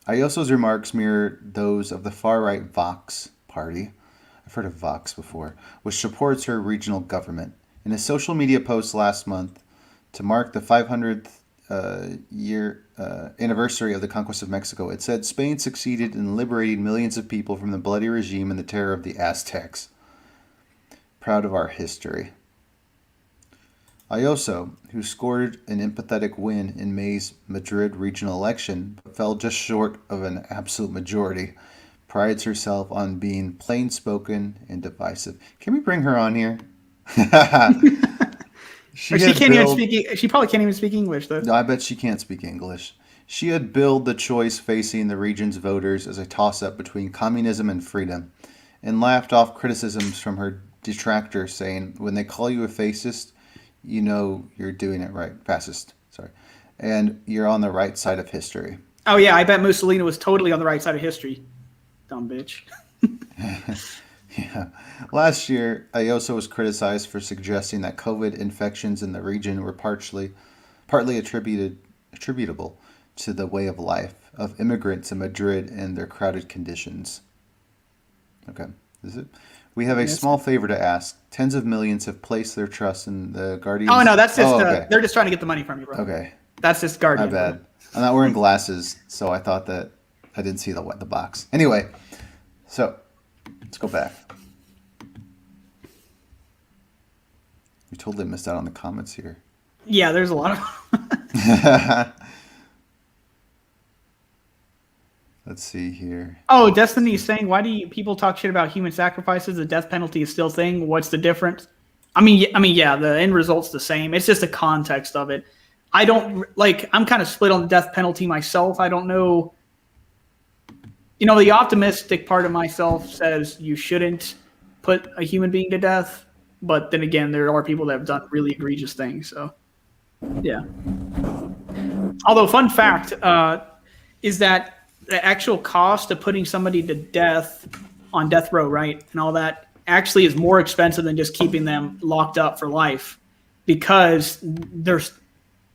Ayuso's remarks mirrored those of the far-right Vox party. I've heard of Vox before, which supports her regional government. In a social media post last month to mark the 500th year anniversary of the conquest of Mexico, it said Spain succeeded in liberating millions of people from the bloody regime and the terror of the Aztecs. Proud of our history. Ayuso, who scored an empathetic win in May's Madrid regional election, but fell just short of an absolute majority, prides herself on being plain-spoken and divisive. Can we bring her on here? She probably can't even speak English, though. No, I bet she can't speak English. She had billed the choice facing the region's voters as a toss-up between communism and freedom, and laughed off criticisms from her detractors, saying, when they call you a fascist, you know you're doing it right. Fascist, sorry. And you're on the right side of history. Oh, yeah, I bet Mussolini was totally on the right side of history. Dumb bitch. Yeah. Last year, Ayuso was criticized for suggesting that COVID infections in the region were partly attributable to the way of life of immigrants in Madrid and their crowded conditions. Okay. Is it? We have a small favor to ask. Tens of millions have placed their trust in the Guardians. Oh, no, that's just, they're just trying to get the money from you, bro. Okay. That's just Guardian. My bad. I'm not wearing glasses, so I thought that I didn't see the box. Anyway, so let's go back. We totally missed out on the comments here. Yeah, there's a lot of Let's see here. Oh, Destiny's saying, why do people talk shit about human sacrifices? The death penalty is still a thing. What's the difference? I mean, yeah, the end result's the same. It's just the context of it. I'm kind of split on the death penalty myself. I don't know. The optimistic part of myself says you shouldn't put a human being to death. But then again, there are people that have done really egregious things. So, yeah. Although, fun fact is that the actual cost of putting somebody to death on death row, right, and all that actually is more expensive than just keeping them locked up for life, because there's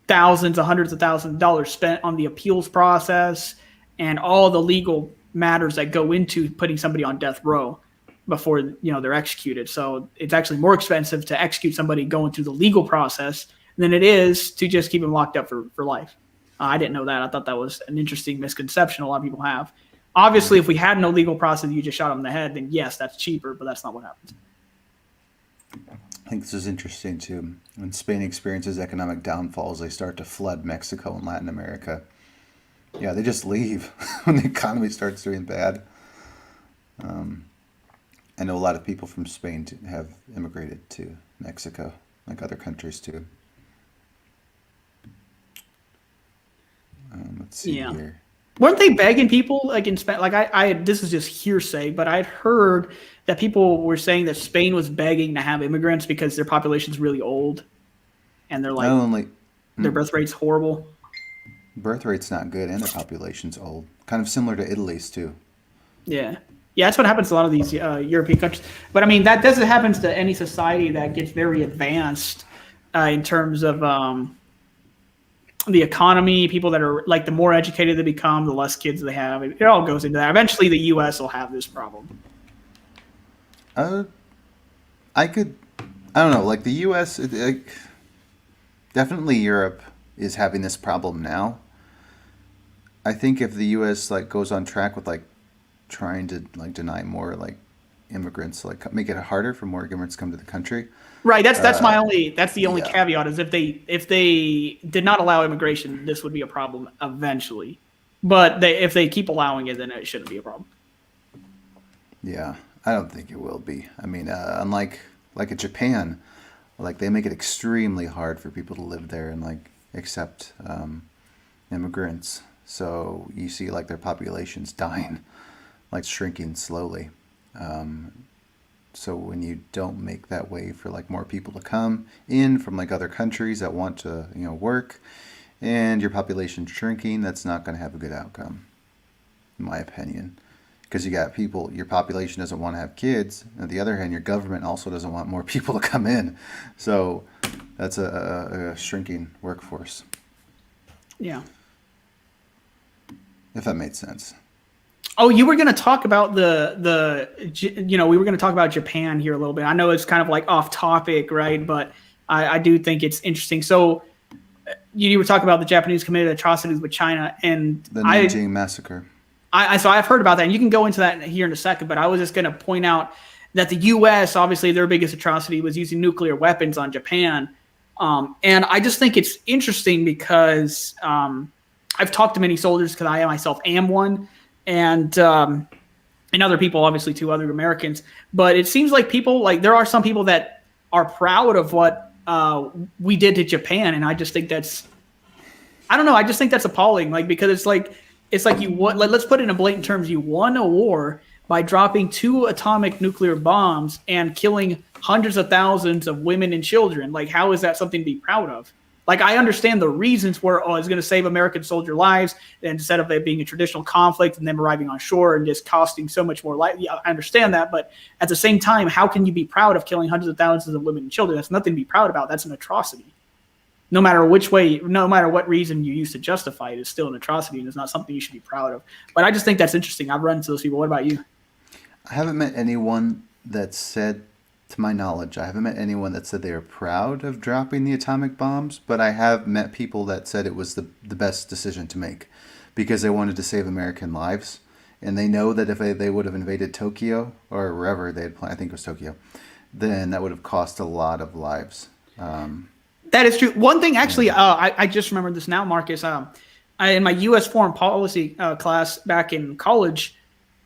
thousands of hundreds of thousands of dollars spent on the appeals process and all the legal matters that go into putting somebody on death row before they're executed. So it's actually more expensive to execute somebody going through the legal process than it is to just keep them locked up for life. I didn't know that. I thought that was an interesting misconception a lot of people have. Obviously, if we had no legal process, you just shot them in the head, then yes, that's cheaper, but that's not what happens. I think this is interesting too. When Spain experiences economic downfalls, they start to flood Mexico and Latin America. Yeah, they just leave when the economy starts doing bad. I know a lot of people from Spain have immigrated to Mexico, like other countries too. Let's see Yeah. here. Weren't they begging people like in Spain? Like I this is just hearsay, but I'd heard that people were saying that Spain was begging to have immigrants because their population's really old, and they're Not like only their birth rate's horrible. birth rate's not good and the population's old, kind of similar to Italy's too. Yeah, yeah, that's what happens to a lot of these European countries. But I mean, that doesn't happen to any society that gets very advanced in terms of the economy. People that are like the more educated they become, the less kids they have. It all goes into that. Eventually, the U.S. will have this problem. I could, I don't know, like the U.S. Definitely Europe is having this problem now. I think if the U.S. like goes on track with like trying to like deny more like immigrants, like make it harder for more immigrants to come to the country. Right. That's my only. That's the only Yeah. caveat is if they did not allow immigration, this would be a problem eventually. But if they keep allowing it, then it shouldn't be a problem. Yeah, I don't think it will be. I mean, unlike like in Japan, like they make it extremely hard for people to live there and like accept immigrants. So you see like their populations dying, like shrinking slowly. So when you don't make that way for like more people to come in from like other countries that want to, work, and your population shrinking, that's not going to have a good outcome, in my opinion. Because you got people, your population doesn't want to have kids. On the other hand, your government also doesn't want more people to come in. So that's a shrinking workforce, Yeah. if that made sense. Oh, you were going to talk about we were going to talk about Japan here a little bit. I know it's kind of like off topic, right? But I do think it's interesting. So you were talking about the Japanese committed atrocities with China, and The Nanjing massacre. So I've heard about that, and you can go into that here in a second. But I was just going to point out that the U.S. obviously their biggest atrocity was using nuclear weapons on Japan, and I just think it's interesting because I've talked to many soldiers because I myself am one. And other people, obviously, too, other Americans. But it seems like there are some people that are proud of what we did to Japan, and I just think I don't know. I just think that's appalling. Like because it's like you won. Let's put it in blatant terms. You won a war by dropping 2 atomic nuclear bombs and killing hundreds of thousands of women and children. Like how is that something to be proud of? Like, I understand the reasons where, it's going to save American soldier lives instead of it being a traditional conflict and them arriving on shore and just costing so much more life. Yeah, I understand that. But at the same time, how can you be proud of killing hundreds of thousands of women and children? That's nothing to be proud about. That's an atrocity. No matter which way, no matter what reason you use to justify it, it's still an atrocity and it's not something you should be proud of. But I just think that's interesting. I've run into those people. What about you? I haven't met anyone that said, to my knowledge, I haven't met anyone that said they were proud of dropping the atomic bombs, but I have met people that said it was the best decision to make because they wanted to save American lives. And they know that if they would have invaded Tokyo or wherever they had planned, I think it was Tokyo, then that would have cost a lot of lives. That is true. One thing, actually, I just remembered this now, Marcus. In my U.S. foreign policy class back in college,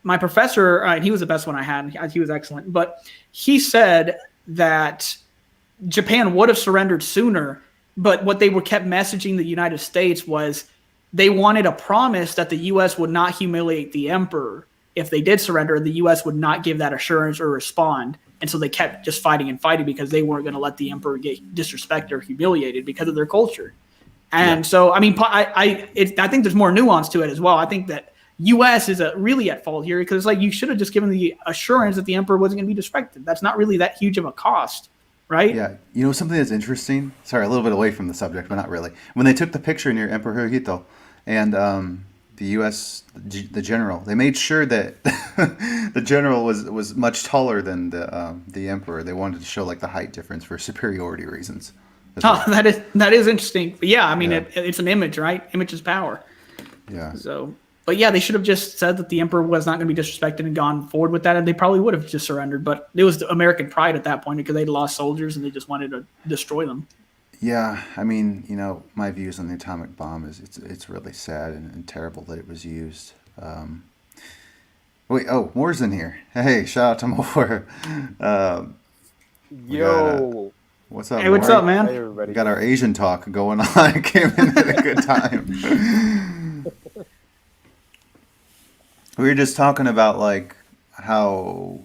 my professor, and he was the best one I had. He was excellent. But he said that Japan would have surrendered sooner, but what they were kept messaging the United States was they wanted a promise that the U.S. would not humiliate the emperor. If they did surrender, the U.S. would not give that assurance or respond. And so they kept just fighting and fighting because they weren't going to let the emperor get disrespected or humiliated because of their culture. And so, I mean, I think there's more nuance to it as well. I think that U.S. is really at fault here because it's like you should have just given the assurance that the emperor wasn't going to be disrespected. That's not really that huge of a cost, right? Yeah. You know something that's interesting? Sorry, a little bit away from the subject, but not really. When they took the picture near Emperor Hirohito and the U.S., the general, they made sure that the general was much taller than the emperor. They wanted to show like the height difference for superiority reasons. That is interesting. But yeah, I mean, it's an image, right? Image is power. Yeah. So, But yeah, they should have just said that the emperor was not going to be disrespected and gone forward with that, and they probably would have just surrendered. But it was American pride at that point because they'd lost soldiers and they just wanted to destroy them. Yeah, I mean, my views on the atomic bomb is it's really sad and terrible that it was used. Wait, Moore's in here. Hey, shout out to Moore. Yo. What's up, Hey, what's Moore? up, man? Hey, everybody. We got our Asian talk going on. Came in at a good time. We were just talking about like how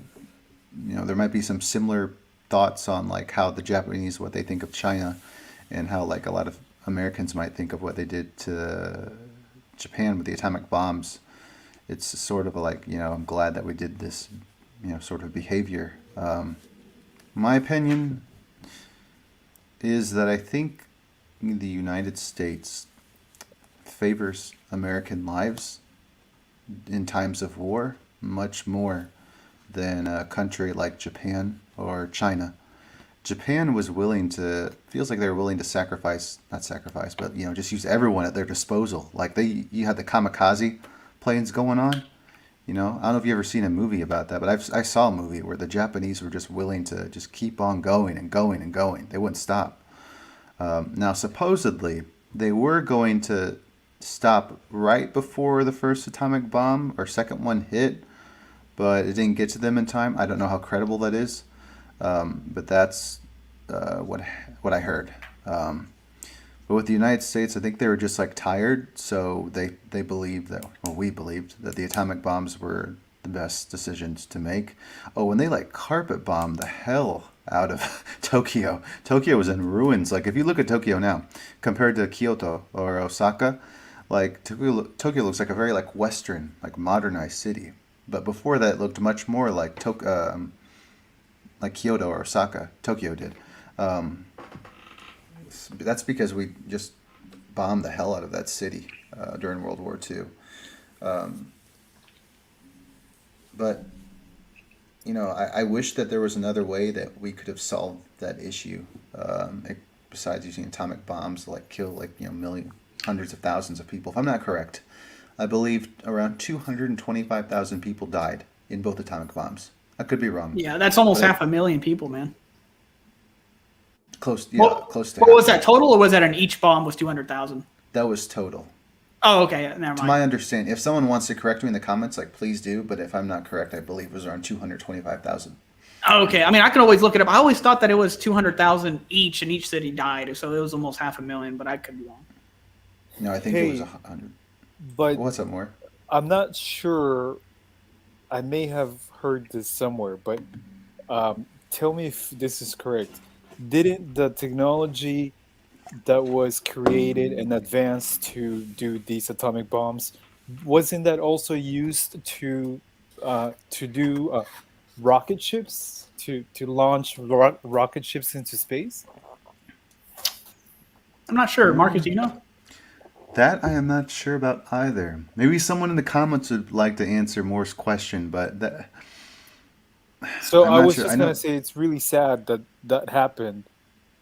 there might be some similar thoughts on like how the Japanese, what they think of China, and how like a lot of Americans might think of what they did to Japan with the atomic bombs. It's sort of like, I'm glad that we did this, sort of behavior. My opinion is that I think the United States favors American lives in times of war much more than a country like Japan or China. Japan was feels like they were willing to not sacrifice, but just use everyone at their disposal. Like you had the kamikaze planes going on. I don't know if you've ever seen a movie about that, but I saw a movie where the Japanese were just willing to just keep on going and going and going. They wouldn't stop. Now, supposedly, they were going to stop right before the first atomic bomb or second one hit, but it didn't get to them in time. I don't know how credible that is, but that's what I heard. But with the United States, I think they were just like tired, so they believed we believed that the atomic bombs were the best decisions to make. Oh, and they like carpet bombed the hell out of Tokyo. Tokyo was in ruins. Like if you look at Tokyo now, compared to Kyoto or Osaka, like Tokyo looks like a very like Western, like modernized city. But before that, it looked much more like like Kyoto or Osaka. Tokyo did. That's because we just bombed the hell out of that city during World War II. But I wish that there was another way that we could have solved that issue, besides using atomic bombs to like kill hundreds of thousands of people. If I'm not correct, I believe around 225,000 people died in both atomic bombs. I could be wrong. Yeah, that's almost 500,000 people, man. Close to. What was that total, or was that an each bomb was 200,000? That was total. Oh, okay. Never mind. To my understanding, if someone wants to correct me in the comments, like please do. But if I'm not correct, I believe it was around 225,000. Oh, okay. I mean, I can always look it up. I always thought that it was 200,000 each, and each city died, so it was almost 500,000. But I could be wrong. No, I think it was 100. But what's up, Moore? I'm not sure. I may have heard this somewhere, but tell me if this is correct. Didn't the technology that was created and advanced to do these atomic bombs, wasn't that also used to do rocket ships, to launch rocket ships into space? I'm not sure. Marcus, do you know? That I am not sure about either. Maybe someone in the comments would like to answer Moore's question, but that. So I'm I not was sure. just gonna say it's really sad that happened,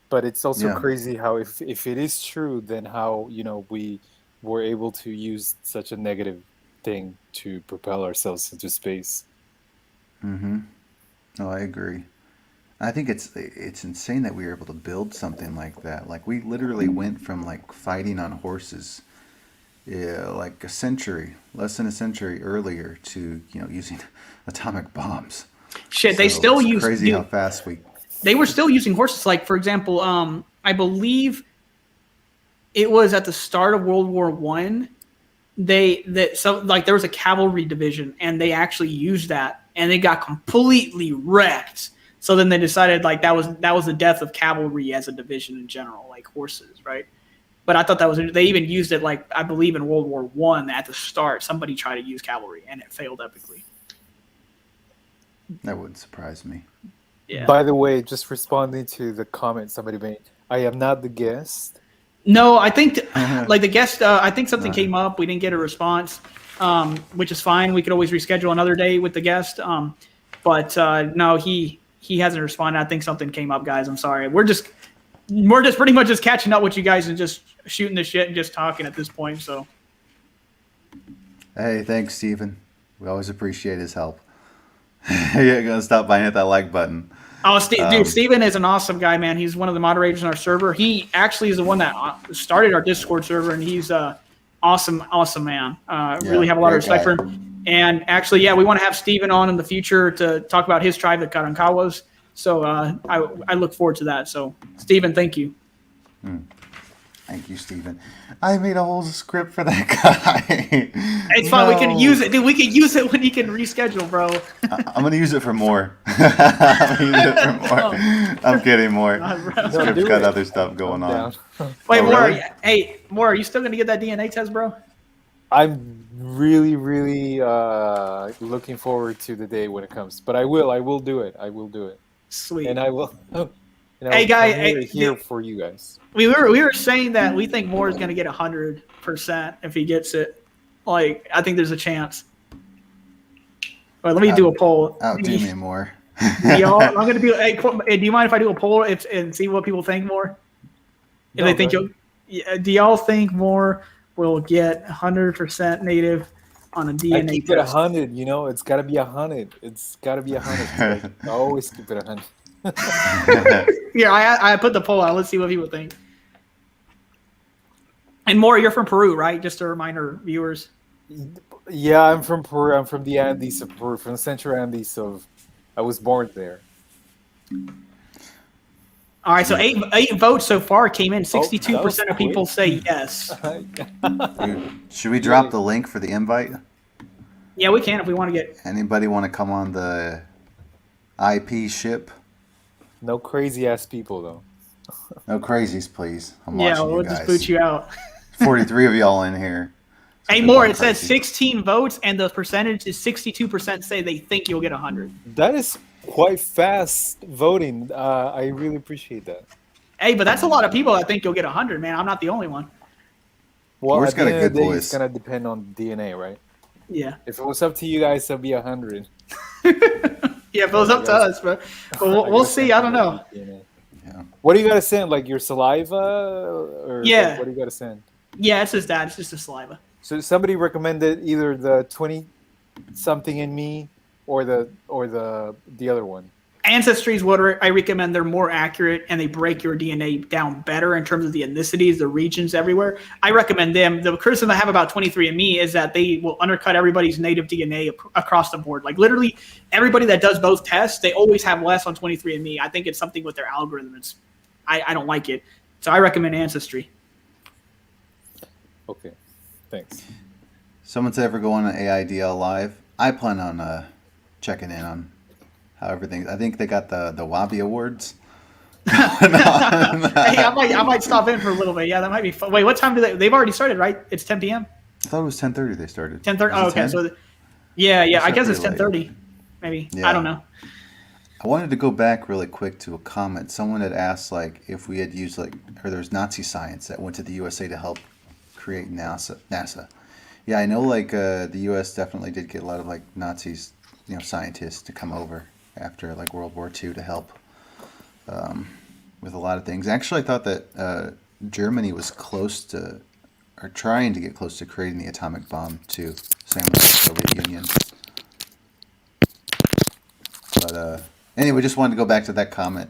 but it's also crazy how if it is true, then how we were able to use such a negative thing to propel ourselves into space. Mm-hmm. No, I agree. I think it's insane that we were able to build something like that. Like we literally went from like fighting on horses, like less than a century earlier, to using atomic bombs. Shit, they still use. Crazy how fast we. They were still using horses. Like for example, I believe it was at the start of World War I. There was a cavalry division, and they actually used that, and they got completely wrecked. So then they decided like that was the death of cavalry as a division in general, like horses, right? But I thought they even used it like I believe in World War I at the start. Somebody tried to use cavalry, and it failed epically. That wouldn't surprise me. Yeah. By the way, just responding to the comment somebody made, I am not the guest. No, I think like the guest. I think something came up. We didn't get a response, which is fine. We could always reschedule another day with the guest. But no, he hasn't responded. I think something came up, guys. I'm sorry. We're just pretty much just catching up with you guys and just shooting the shit and just talking at this point. So. Hey, thanks, Steven. We always appreciate his help. You're gonna stop by and hit that like button. Oh, dude, Um, Steven is an awesome guy, man. He's one of the moderators on our server. He actually is the one that started our Discord server, and he's awesome man. Really yeah, have a lot of great respect for guy. him. And actually, yeah, we want to have Steven on in the future to talk about his tribe, the Karankawas. So I look forward to that. So, Steven, thank you. Thank you, Steven. I made a whole script for that guy. It's fine. We can No. use it, dude. We can use it when you can reschedule, bro. I'm gonna use it for more. I'm gonna use it for more. I'm kidding, more. Bro. Script's do got it. other stuff going I'm on. down. Wait, Oh, Moore. really? Hey, Moore, are you still gonna get that DNA test, bro? I'm really, really looking forward to the day when it comes. But I will do it. I will do it, Sweet. and I will. And Hey, guy, I'm hey, here for you guys. we were saying that we think Moore is gonna get 100% if he gets it. Like, I think there's a chance. Wait, let me do a poll. Outdo me more. Y'all, I'm gonna do. Hey, do you mind if I do a poll and see what people think more? If No, they think go you'll, do y'all think Moore will get 100% native on a I DNA keep it test? 100. You know, it's got to be 100. It's got to be 100. Like, I always keep it 100. Here, I put the poll out. Let's see what people think. And Moore, you're from Peru, right? Just to remind our viewers. Yeah, I'm from Peru. I'm from the Andes of Peru, from the Central Andes of. I was born there. All right, so eight votes so far came in. 62% of people quick. say yes. Dude, should we drop the link for the invite? Yeah, we can if we want to get. Anybody want to come on the IP ship? No crazy ass people though. No crazies, please. I'm Yeah, watching we'll you guys. just boot you out. 43 of y'all in here. Hey, Some Moore, people it says crazy. 16 votes, and the percentage is 62% say they think you'll get 100. That is quite fast voting. I really appreciate that. Hey, but that's a lot of people that think you'll get 100, man. I'm not the only one. Well, Moore's at got the a end good of the day, voice. it's gonna depend on DNA, right? Yeah. If it was up to you guys, it'd be 100. Yeah, if it was up to us, bro. But we'll see. I don't know. DNA. Yeah. What do you gotta send? Like your saliva, or Yeah. like, what do you gotta send? Yeah, it's just that. It's just a saliva. So somebody recommended either the 20 something in me or the other one. Ancestry is what I recommend. They're more accurate and they break your DNA down better in terms of the ethnicities, the regions everywhere. I recommend them. The criticism I have about 23andMe is that they will undercut everybody's native DNA across the board. Like literally everybody that does both tests, they always have less on 23andMe. I think it's something with their algorithm. I don't like it. So I recommend Ancestry. Okay, thanks. Someone's ever going on AIDL live? I plan on checking in on how everything. I think they got the Wabi Awards. Hey, I might stop in for a little bit. Yeah, that might be fun. Wait, what time do they've already started, right? It's 10 p.m. I thought it was 10:30 they started. 10:30. Oh, Was it okay. 10? So, yeah. I That's guess it's pretty 10:30. Maybe. Yeah. I don't know. I wanted to go back really quick to a comment. Someone had asked like if we had used or there's Nazi science that went to the USA to help create NASA. Yeah, I know the US definitely did get a lot of Nazis, scientists to come over after World War II to help with a lot of things. Actually, I thought that Germany was close to, or trying to get close to creating the atomic bomb too. Same with the Soviet Union. But anyway, just wanted to go back to that comment.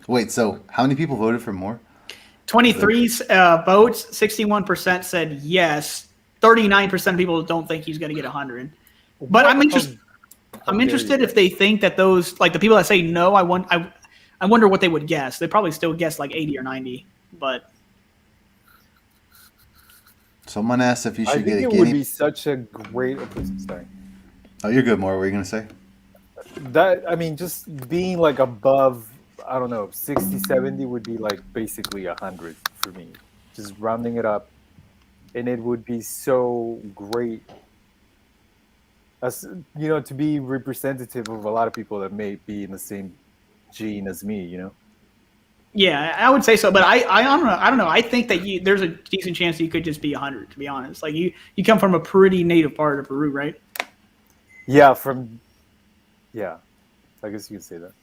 Wait, so how many people voted for more? 23's votes, 61% said yes. 39% of people don't think he's going to get 100. But I'm interested. I'm interested if they think that those the people that say no. I wonder what they would guess. They probably still guess 80 or 90. But Someone asked if you I should think get a it guinea. would be such a great. Sorry. Oh, you're good, More. What were you gonna say? That I mean, just being above, I don't know, 60, 70 would be basically 100 for me. Just rounding it up, and it would be so great. As to be representative of a lot of people that may be in the same gene as me. yeah, I would say so. But I don't know. I don't know. I think that there's a decent chance you could just be 100. To be honest, you come from a pretty native part of Peru, right? Yeah, I guess you could say that.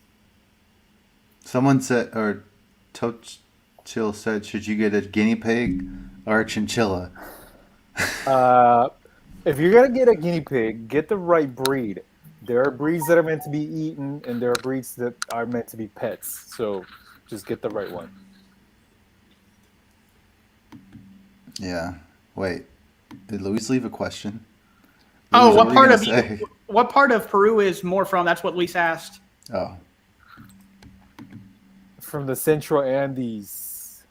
Someone said, or Chill said, should you get a guinea pig or a chinchilla? If you're gonna get a guinea pig, get the right breed. There are breeds that are meant to be eaten, and there are breeds that are meant to be pets. So just get the right one. Yeah. Wait. Did Luis leave a question? Oh, Luis, what were you gonna say? what part of Peru is more from? That's what Luis asked. Oh, From the Central Andes.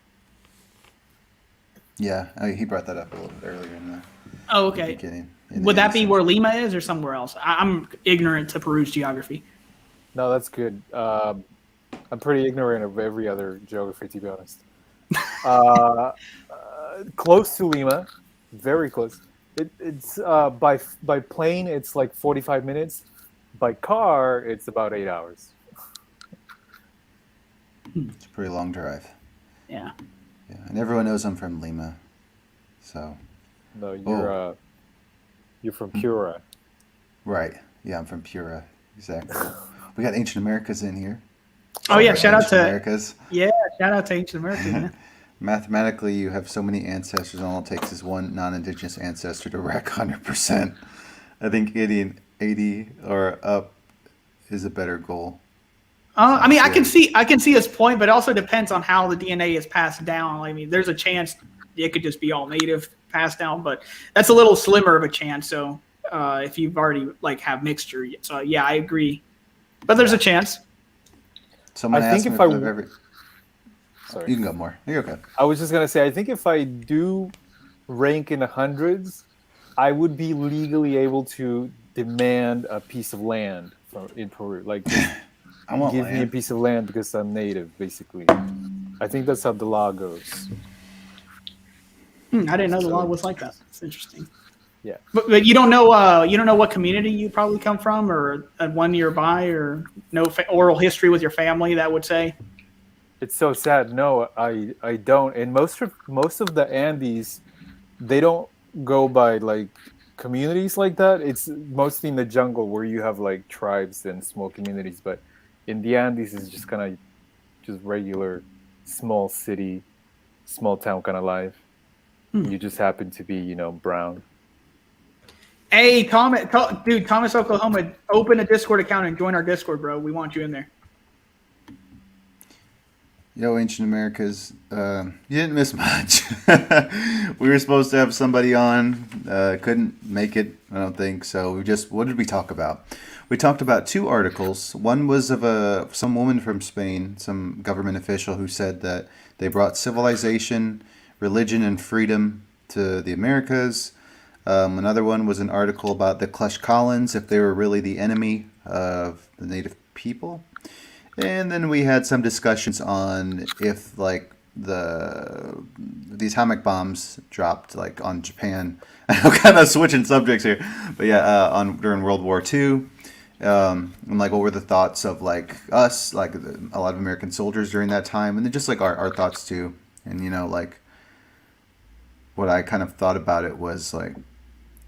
yeah. He brought that up a little bit earlier in the Oh, okay. beginning. In the Would that be innocent. where Lima is or somewhere else? I'm ignorant to Peru's geography. No, that's good. I'm pretty ignorant of every other geography, to be honest. Uh, Close to Lima, very close. It's by plane, it's like 45 minutes. By car, it's about 8 hours. It's a pretty long drive. Yeah. Yeah, and everyone knows I'm from Lima, so No, Oh. you're from Pura. right. Yeah, I'm from Pura. Exactly. We got Ancient Americas in here. Oh yeah, Right, shout out Ancient to Americas. Ancient America. Man. Mathematically, you have so many ancestors, and all it takes is one non-indigenous ancestor to wreck 100%. I think 80 or up is a better goal. I mean, Sounds I can see his point, but it also depends on how the DNA is passed down. I mean, there's a chance it could just be all native passed down, but that's a little slimmer of a chance. So if you've already like have mixture, so yeah, I agree, but there's a chance. Someone I asked think me if if I I've ever. sorry, You can go more. You're okay. I was just gonna say, I think if I do rank in the hundreds, I would be legally able to demand a piece of land in Peru. Like, just I want give me a land. piece of land because I'm native, basically. I think that's how the law goes. I didn't know the law So- was like that. It's interesting. Yeah. But you don't know what community you probably come from, or one nearby, or no oral history with your family that would say. It's so sad. No, I don't. And most of the Andes, they don't go by like communities like that. It's mostly in the jungle where you have like tribes and small communities. But in the Andes, it's just kind of just regular small city, small town kind of life. You just happen to be, brown. Hey, dude, Thomas, Oklahoma, open a Discord account and join our Discord, bro. We want you in there. Yo, Ancient Americas, you didn't miss much. We were supposed to have somebody on, couldn't make it, I don't think. So what did we talk about? We talked about two articles. One was of some woman from Spain, some government official who said that they brought civilization, religion, and freedom to the Americas. Another one was an article about the Tlaxcalans, if they were really the enemy of the native people. And then we had some discussions on if like the atomic bombs dropped like on Japan. I'm kind of switching subjects here, but yeah, on during World War II, and like what were the thoughts of like us, like a lot of American soldiers during that time, and then just like our thoughts too, and like what I kind of thought about it was like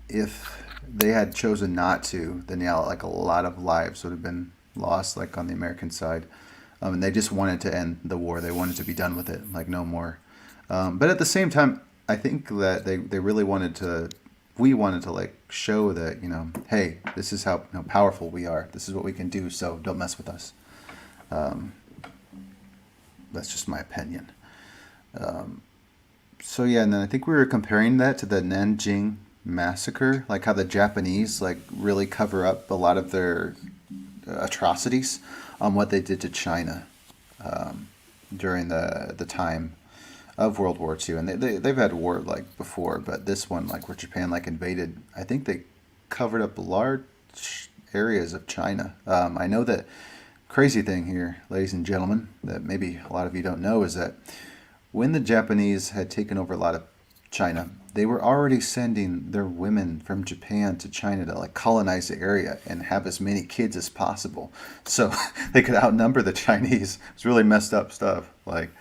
if they had chosen not to, then yeah, like a lot of lives would have been lost, like on the American side. And they just wanted to end the war. They wanted to be done with it, like no more. But at the same time, I think that they really we wanted to like show that, hey, this is how powerful we are. This is what we can do, so don't mess with us. That's just my opinion. So yeah, and then I think we were comparing that to the Nanjing massacre, like how the Japanese like really cover up a lot of their atrocities on what they did to China during the time of World War II, and they've had war like before, but this one, like where Japan like invaded, I think they covered up large areas of China. I know that crazy thing here, ladies and gentlemen, that maybe a lot of you don't know is that when the Japanese had taken over a lot of China, they were already sending their women from Japan to China to like colonize the area and have as many kids as possible, so they could outnumber the Chinese. It's really messed up stuff. Like,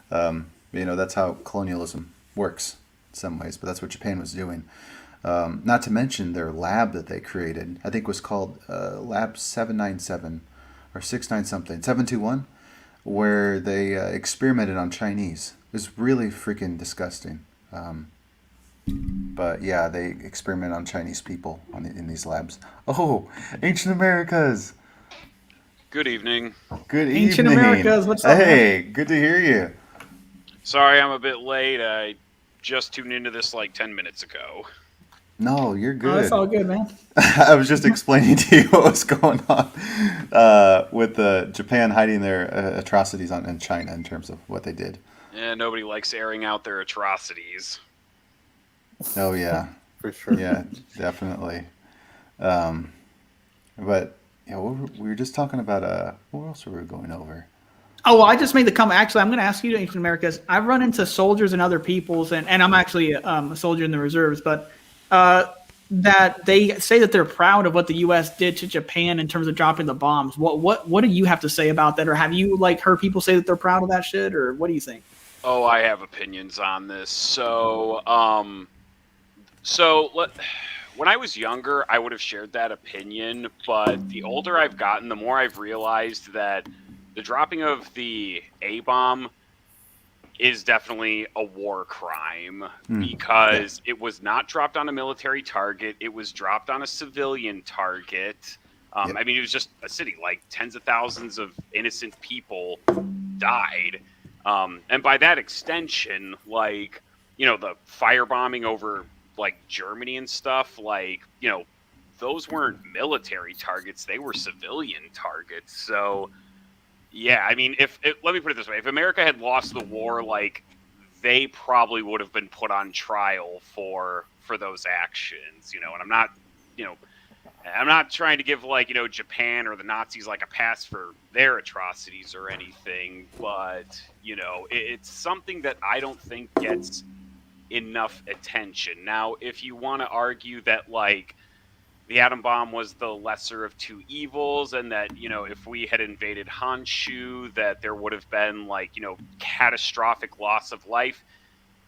that's how colonialism works in some ways. But that's what Japan was doing. Not to mention their lab that they created. I think was called Lab 797 or 69 something 721, where they experimented on Chinese. It was really freaking disgusting. But yeah, they experiment on Chinese people in these labs. Oh, Ancient Americas. Good evening. Good Ancient evening. Americas, what's up, man? Hey, good to hear you. Sorry I'm a bit late. I just tuned into this like 10 minutes ago. No, you're Oh, that's all good. good, man. I was just explaining to you what was going on with Japan hiding their atrocities in China in terms of what they did. And nobody likes airing out their atrocities. Oh yeah, For sure. yeah, definitely. Um, but yeah, we were just talking about what else were we going over? Oh, well, I just made the comment. Actually, I'm going to ask you to Ancient Americas. I've run into soldiers and other peoples, and I'm actually a soldier in the reserves, but that they say that they're proud of what the U.S. did to Japan in terms of dropping the bombs. What do you have to say about that, or have you like heard people say that they're proud of that shit, or what do you think? Oh, I have opinions on this. When I was younger, I would have shared that opinion, but the older I've gotten, the more I've realized that the dropping of the A bomb is definitely a war crime Yeah. because it was not dropped on a military target. It was dropped on a civilian target. Yep. I mean, it was just a city. Like tens of thousands of innocent people died. And by that extension, like, the firebombing over like Germany and stuff, like, those weren't military targets. They were civilian targets. So, yeah, I mean, let me put it this way: if America had lost the war, like, they probably would have been put on trial for those actions, And I'm not trying to give like Japan or the Nazis like a pass for their atrocities or anything, but it's something that I don't think gets enough attention. Now, if you want to argue that like the atom bomb was the lesser of two evils, and that if we had invaded Honshu, that there would have been like catastrophic loss of life.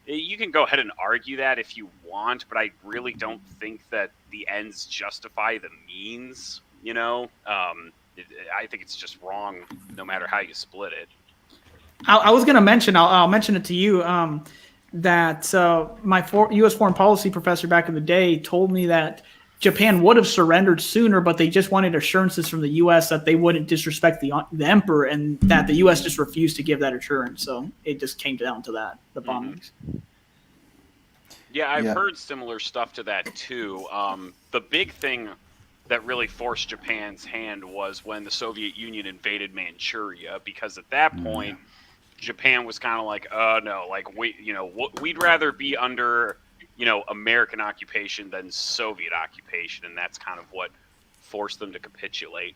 You can go ahead and argue that if you want, but I really don't think that the ends justify the means. I think it's just wrong, no matter how you split it. I was going to mention, I'll mention it to you, that my U.S. foreign policy professor back in the day told me that Japan would have surrendered sooner, but they just wanted assurances from the U.S. that they wouldn't disrespect the emperor, and that the U.S. just refused to give that assurance. So it just came down to that, the bombings. Yeah, I've Yeah. heard similar stuff to that too. The big thing that really forced Japan's hand was when the Soviet Union invaded Manchuria, because at that point, Japan was kind of like, no, like we'd rather be under American occupation than Soviet occupation, and that's kind of what forced them to capitulate.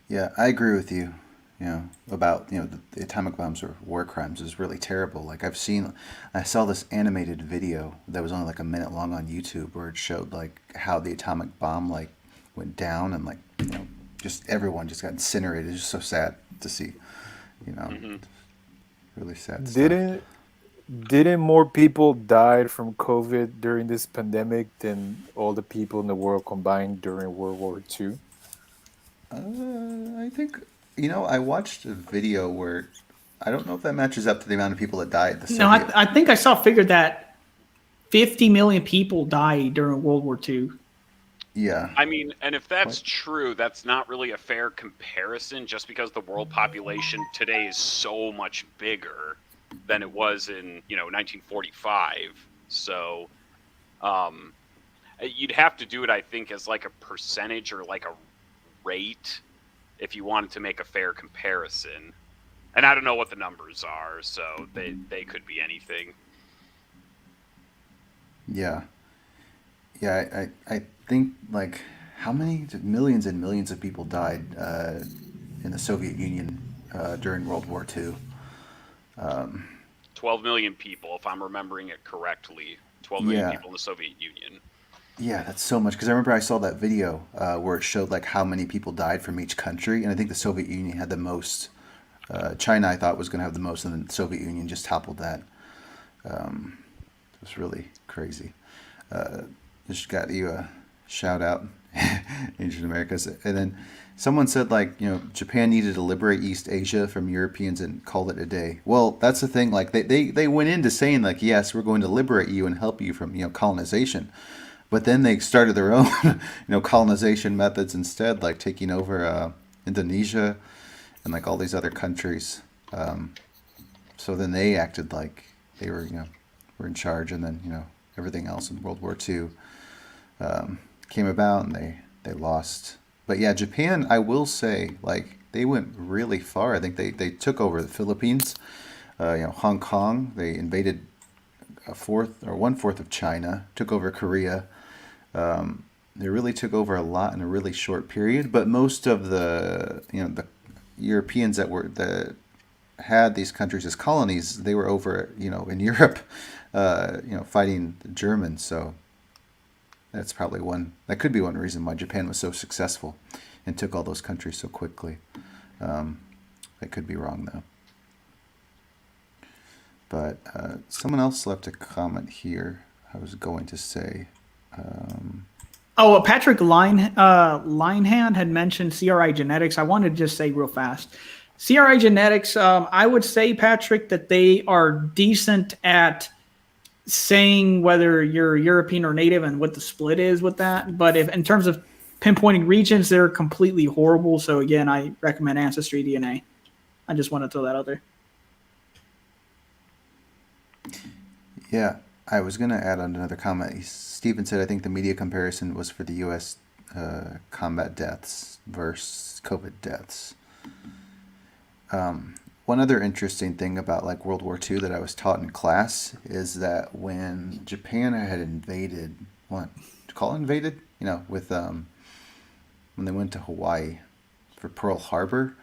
Yeah, I agree with you. About the atomic bombs or war crimes is really terrible. Like I saw this animated video that was only like a minute long on YouTube where it showed like how the atomic bomb like went down and like just everyone just got incinerated. It's just so sad to see. Really sad stuff. Didn't more people die from COVID during this pandemic than all the people in the world combined during World War II? I think I watched a video where I don't know if that matches up to the amount of people that died. The No, Soviet. I think I saw figured that 50 million people died during World War II. Yeah. I mean, and if that's true, that's not really a fair comparison, just because the world population today is so much bigger than it was in 1945. So you'd have to do it, I think, as like a percentage or like a rate if you wanted to make a fair comparison. And I don't know what the numbers are, so they could be anything. Yeah. Yeah, I think like how many millions and millions of people died in the Soviet Union during World War II? 12 million people, if I'm remembering it correctly. 12 million Yeah, people in the Soviet Union. yeah, that's so much. Because I remember I saw that video where it showed like how many people died from each country, and I think the Soviet Union had the most. China, I thought, was going to have the most, and then the Soviet Union just toppled that. It was really crazy. Just got you shout out Ancient Americas. And then someone said, like, Japan needed to liberate East Asia from Europeans and call it a day. Well, that's the thing. Like, they went into saying, like, yes, we're going to liberate you and help you from, colonization. But then they started their own, colonization methods instead, like taking over Indonesia and like all these other countries. So then they acted like they were in charge, and then everything else in World War II came about, and they lost. But yeah, Japan, I will say, like, they went really far. I think they took over the Philippines, Hong Kong. They invaded one-fourth of China, took over Korea. They really took over a lot in a really short period. But most of the the Europeans that had these countries as colonies, they were over in Europe, fighting the Germans. So that's probably that could be one reason why Japan was so successful and took all those countries so quickly. I could be wrong though. But someone else left a comment here. I was going to say. Patrick Linehand had mentioned CRI genetics. I wanted to just say real fast. CRI genetics, I would say, Patrick, that they are decent at saying whether you're European or native and what the split is with that. But if in terms of pinpointing regions, they're completely horrible. So again, I recommend Ancestry DNA. I just want to throw that out there. Yeah, I was going to add on another comment. Stephen said, I think the media comparison was for the U.S. Combat deaths versus COVID deaths. One other interesting thing about like World War II that I was taught in class is that when Japan had invaded, invaded? With when they went to Hawaii for Pearl Harbor,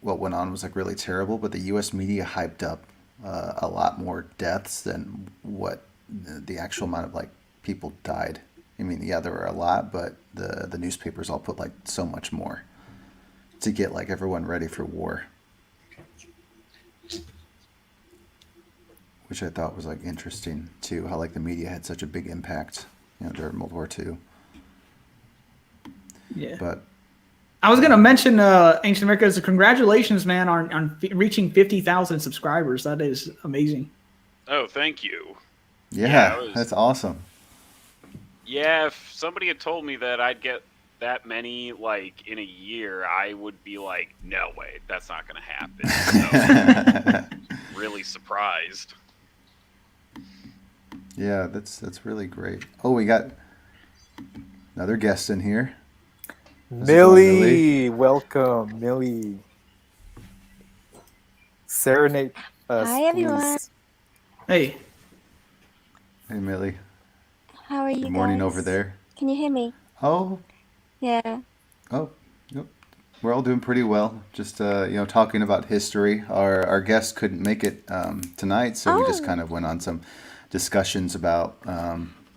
what went on was like really terrible, but the U.S. media hyped up a lot more deaths than what the actual amount of like people died. I mean, yeah, there were a lot, but the newspapers all put like so much more to get like everyone ready for war, which I thought was like interesting too. How like the media had such a big impact, during World War II. Yeah. But I was going to mention Ancient Americas. Congratulations, man, on reaching 50,000 subscribers. That is amazing. Oh, thank you. yeah, that's awesome. Yeah, if somebody had told me that I'd get that many like in a year, I would be like, no way, that's not going to happen. So, really surprised. Yeah, that's really great. Oh, we got another guest in here. Millie, welcome, Millie. Serenade us, Hi, everyone. please. Hey. Hey, Millie. How are you Good morning guys? over there. Can you hear me? Oh, Yeah. yep. We're all doing pretty well. Just talking about history. Our guest couldn't make it tonight, so we just Oh. kind of went on some discussions about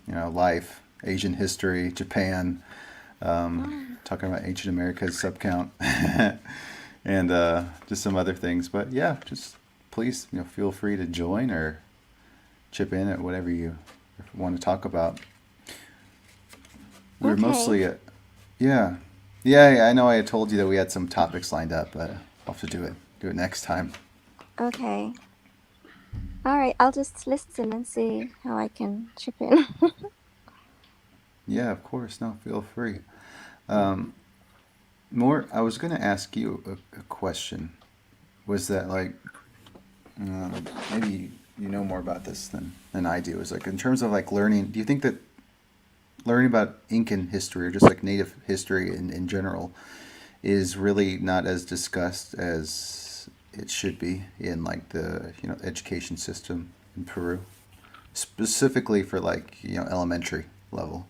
life, Asian history, Japan, talking about Ancient America's subcount, and just some other things. But yeah, just please feel free to join or chip in at whatever you want to talk about. We're Okay. mostly yeah. I know I had told you that we had some topics lined up, but I'll have to do it next time. Okay. All right. I'll just listen and see how I can chip in. Yeah, of course. No, feel free. I was going to ask you a question. Was that like, maybe you know more about this than I do. Is like in terms of like learning, do you think that learning about Incan history or just like native history in general is really not as discussed as it should be in like the education system in Peru, specifically for like elementary level?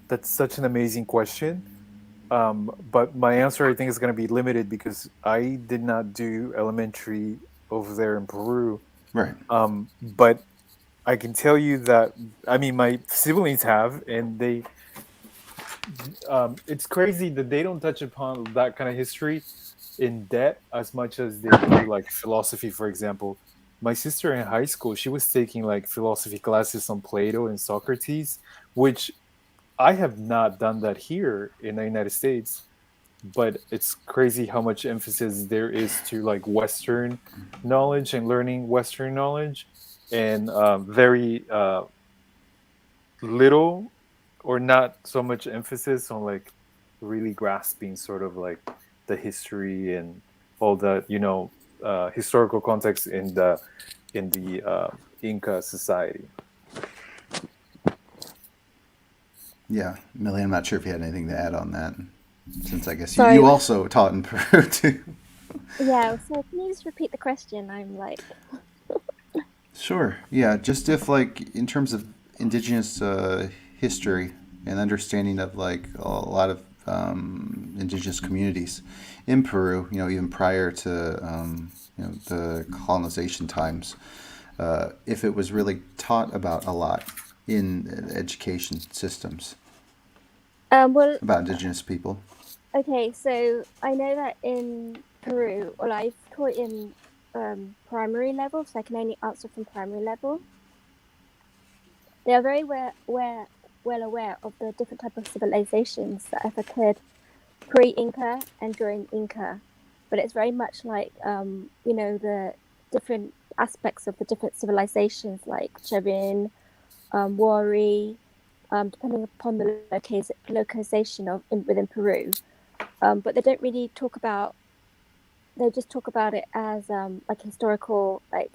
That's such an amazing question. But my answer, I think, is going to be limited because I did not do elementary over there in Peru. Right. But I can tell you that, I mean, my siblings have, and they, it's crazy that they don't touch upon that kind of history in depth as much as they do, like philosophy, for example. my sister in high school, she was taking like philosophy classes on Plato and Socrates, which I have not done that here in the United States. But it's crazy how much emphasis there is to like Western knowledge and learning Western knowledge, and very little or not so much emphasis on like really grasping sort of like the history and all the historical context in the Inca society. Yeah, Millie, I'm not sure if you had anything to add on that, since I guess Sorry. you also taught in Peru too. Yeah, so can you just repeat the question? I'm like, Sure. Yeah, just if like in terms of indigenous history and understanding of like a lot of indigenous communities in Peru, even prior to the colonization times, if it was really taught about a lot in education systems well, about indigenous people. okay, so I know that in Peru, well, I've taught in primary level, so I can only answer from primary level. They are very well aware of the different type of civilizations that have occurred pre-Inca and during Inca, but it's very much like the different aspects of the different civilizations, like Chavin, Wari, depending upon the localization within Peru. But they don't really talk about. They just talk about it as like historical, like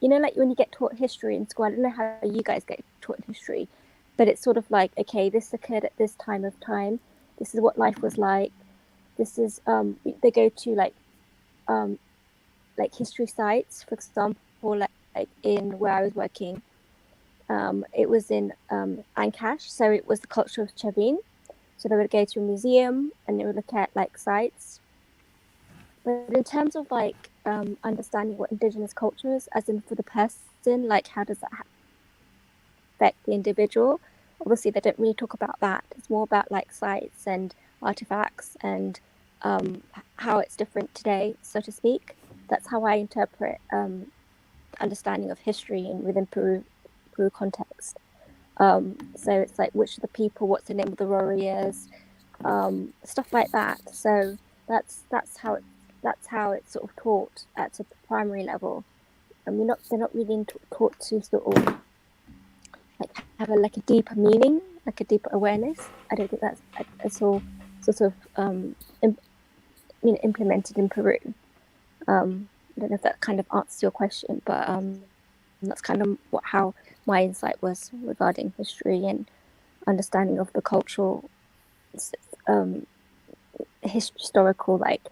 like when you get taught history in school. I don't know how you guys get taught history, but it's sort of like, okay, this occurred at this time of time. This is what life was like. This is they go to like history sites, for example, like in where I was working. It was in Ancash, so it was the culture of Chavin. So they would go to a museum and they would look at like sites. But in terms of like understanding what indigenous culture is, as in for the person, like how does that affect the individual? Obviously, they don't really talk about that. It's more about like sites and artifacts and how it's different today, so to speak. That's how I interpret understanding of history and within Peru context. So it's like which of the people, what's the name of the warriors, stuff like that. So that's how it's sort of taught at a primary level. And they're not really taught to sort of like have a deeper meaning, like a deeper awareness. I don't think that's all sort of implemented in Peru. I don't know if that kind of answers your question, but that's kind of how my insight was regarding history and understanding of the cultural, historical like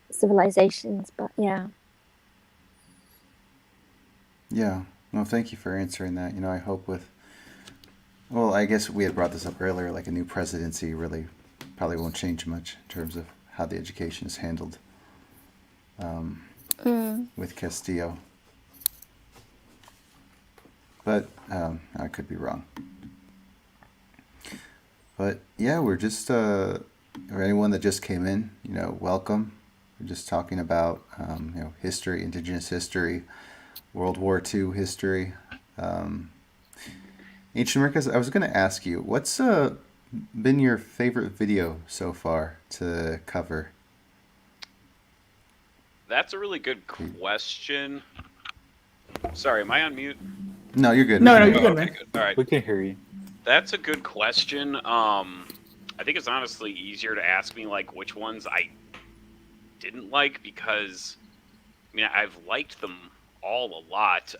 civilizations. But yeah. Yeah. Well, thank you for answering that. I hope well, I guess we had brought this up earlier, like a new presidency really probably won't change much in terms of how the education is handled with Castillo. But I could be wrong. But yeah, we're just, or anyone that just came in, welcome. We're just talking about, history, indigenous history, World War II history. Ancient Americas, I was going to ask you, what's been your favorite video so far to cover? That's a really good question. Sorry, am I on mute? No, you're good. No, you're good, Okay, man. good. All right. We can hear you. That's a good question. I think it's honestly easier to ask me like which ones I didn't like, because I've liked them all a lot.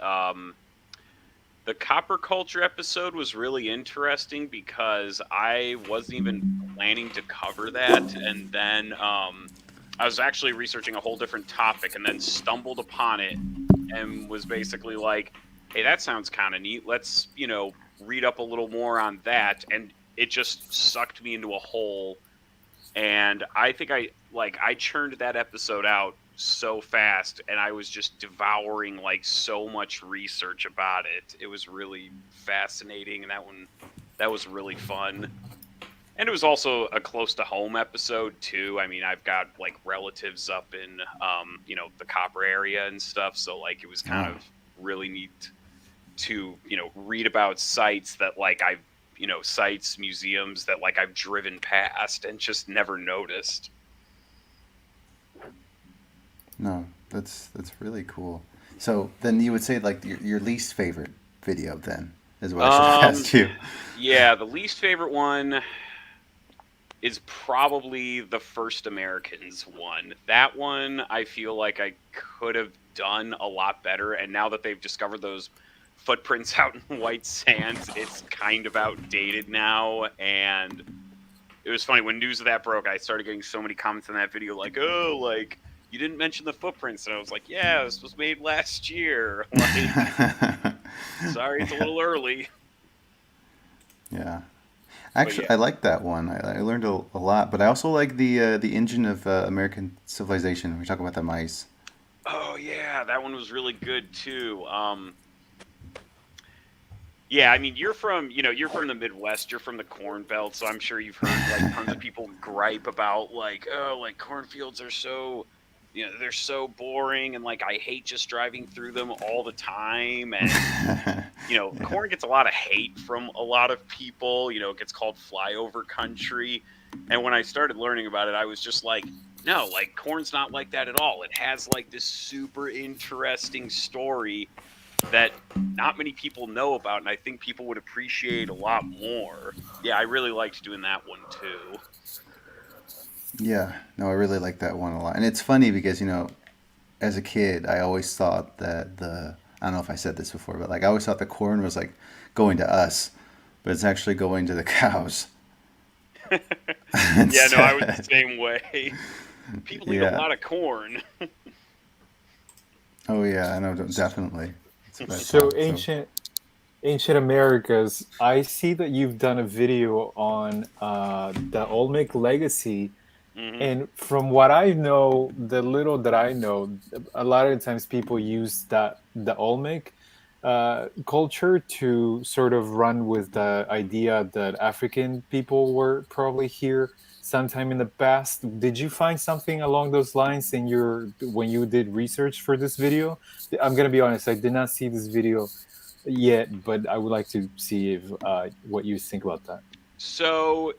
The copper culture episode was really interesting because I wasn't even planning to cover that, and then I was actually researching a whole different topic and then stumbled upon it and was basically like, hey, that sounds kind of neat. Let's, read up a little more on that. And it just sucked me into a hole. And I think I churned that episode out so fast, and I was just devouring like so much research about it. It was really fascinating, and that was really fun. And it was also a close to home episode too. I mean, I've got like relatives up in the Copper area and stuff, so like it was kind of really neat to read about sites that like I've sites, museums that like I've driven past and just never noticed. No, that's really cool. So then you would say like your least favorite video then is what I should have asked you. Yeah, the least favorite one is probably the First Americans one. That one I feel like I could have done a lot better, and now that they've discovered those footprints out in white sands, it's kind of outdated now. And it was funny when news of that broke, I started getting so many comments on that video like, oh, like you didn't mention the footprints, and I was like, yeah, this was made last year. Like, sorry, it's a little early. Yeah. Actually, yeah. I like that one. I learned a lot, but I also like the engine of American civilization. We talk about the mice. Oh yeah, that one was really good too. Yeah, I mean, you're from the Midwest, you're from the Corn Belt, so I'm sure you've heard like tons of people gripe about like, oh, like cornfields are so, they're so boring, and like I hate just driving through them all the time. And corn gets a lot of hate from a lot of people. It gets called flyover country. And when I started learning about it, I was just like, no, like corn's not like that at all. It has like this super interesting story that not many people know about, and I think people would appreciate a lot more. Yeah, I really liked doing that one too. Yeah, no, I really like that one a lot. And it's funny because, as a kid, I always thought that I don't know if I said this before, but like I always thought the corn was like going to us, but it's actually going to the cows. Yeah, no, I was the same way. People eat a lot of corn. Oh yeah, I know, definitely. So ancient Americas, I see that you've done a video on the Olmec legacy. Mm-hmm. And from what I know, the little that I know, a lot of times people use the Olmec culture to sort of run with the idea that African people were probably here sometime in the past. Did you find something along those lines when you did research for this video? I'm gonna be honest, I did not see this video yet, but I would like to see if what you think about that. So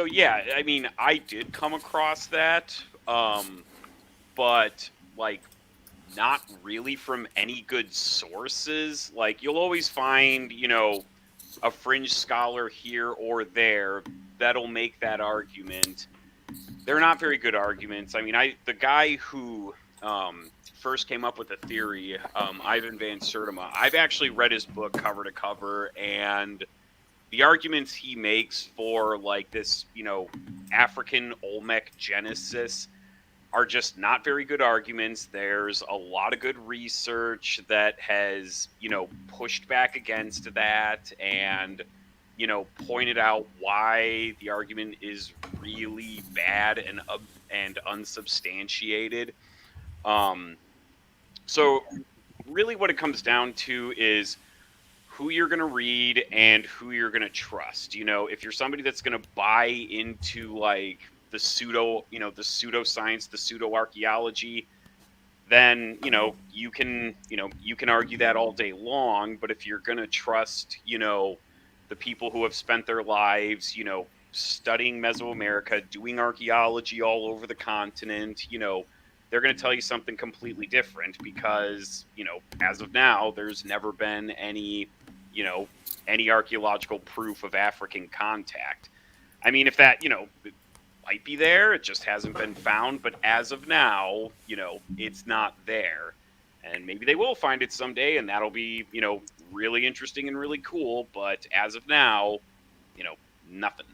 yeah, I mean, I did come across that, but like not really from any good sources. Like you'll always find, a fringe scholar here or there that'll make that argument. They're not very good arguments. I mean, the guy who first came up with the theory, Ivan Van Sertima, I've actually read his book cover to cover, and the arguments he makes for like this, African Olmec Genesis are just not very good arguments. There's a lot of good research that has, pushed back against that and, pointed out why the argument is really bad and unsubstantiated. So really what it comes down to is who you're going to read and who you're going to trust. If you're somebody that's going to buy into like the pseudoscience, the pseudo archaeology, then you can argue that all day long. But if you're going to trust the people who have spent their lives studying Mesoamerica, doing archaeology all over the continent, they're going to tell you something completely different because as of now there's never been any archaeological proof of African contact. I mean, if that it might be there, it just hasn't been found, but as of now it's not there, and maybe they will find it someday, and that'll be really interesting and really cool, but as of now nothing.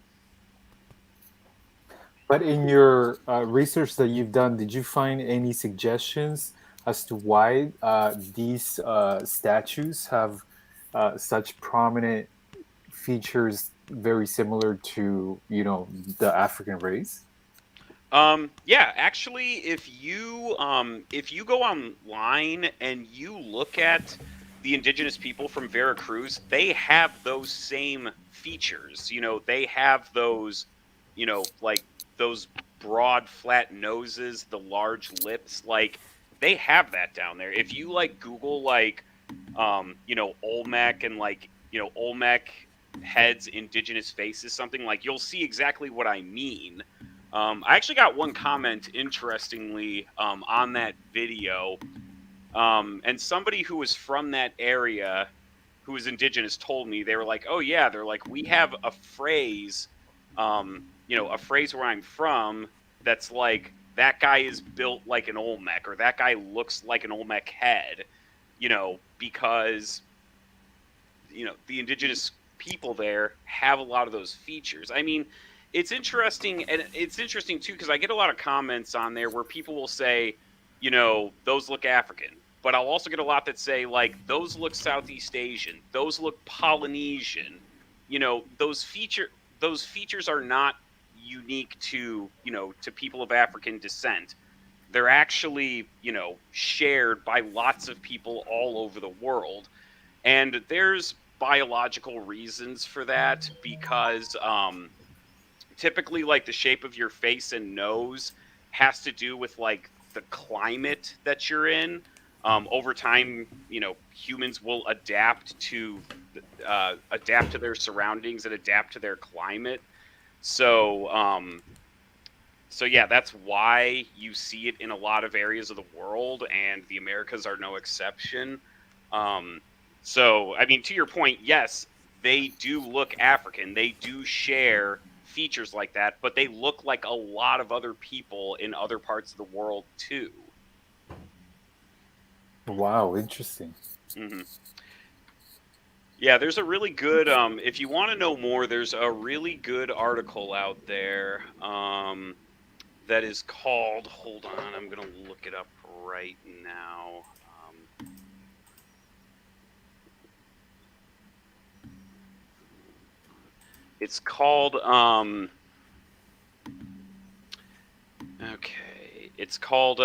But in your research that you've done, did you find any suggestions as to why these statues have such prominent features very similar to the African race? Yeah, actually, if you go online and you look at the indigenous people from Veracruz, they have those same features. You know, they have those, you know, like those broad, flat noses, the large lips. Like, they have that down there. If you like Google like, you know, Olmec and like, you know, Olmec heads, indigenous faces, something like, you'll see exactly what I mean. I actually got one comment, interestingly, on that video. And somebody who was from that area, who was indigenous, told me, they were like, "Oh yeah," they're like, "We have a phrase, you know, a phrase where I'm from that's like that guy is built like an Olmec, or that guy looks like an Olmec head," you know, because you know the indigenous people there have a lot of those features. I mean, it's interesting, and it's interesting too because I get a lot of comments on there where people will say, you know, those look African. But I'll also get a lot that say, like, those look Southeast Asian, those look Polynesian. You know, those features are not unique to, you know, to people of African descent. They're actually, you know, shared by lots of people all over the world. And there's biological reasons for that because typically, like, the shape of your face and nose has to do with, like, the climate that you're in. Over time, you know, humans will adapt to their surroundings and adapt to their climate. So, so yeah, that's why you see it in a lot of areas of the world, and the Americas are no exception. So, I mean, to your point, yes, they do look African. They do share features like that, but they look like a lot of other people in other parts of the world too. Wow, interesting. Mm-hmm. Yeah, there's a really good. If you want to know more, there's a really good article out there that is called. Hold on, I'm gonna look it up right now. It's called. Okay, it's called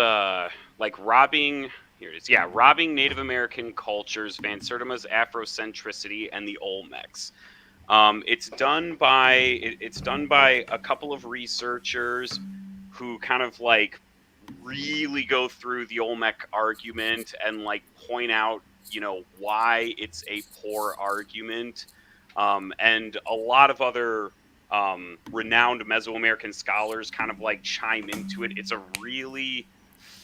like robbing. Here it is. Yeah, robbing Native American cultures, Van Sertima's Afrocentricity, and the Olmecs. It's done by a couple of researchers who kind of like really go through the Olmec argument and like point out, you know, why it's a poor argument, and a lot of other renowned Mesoamerican scholars kind of like chime into it. It's a really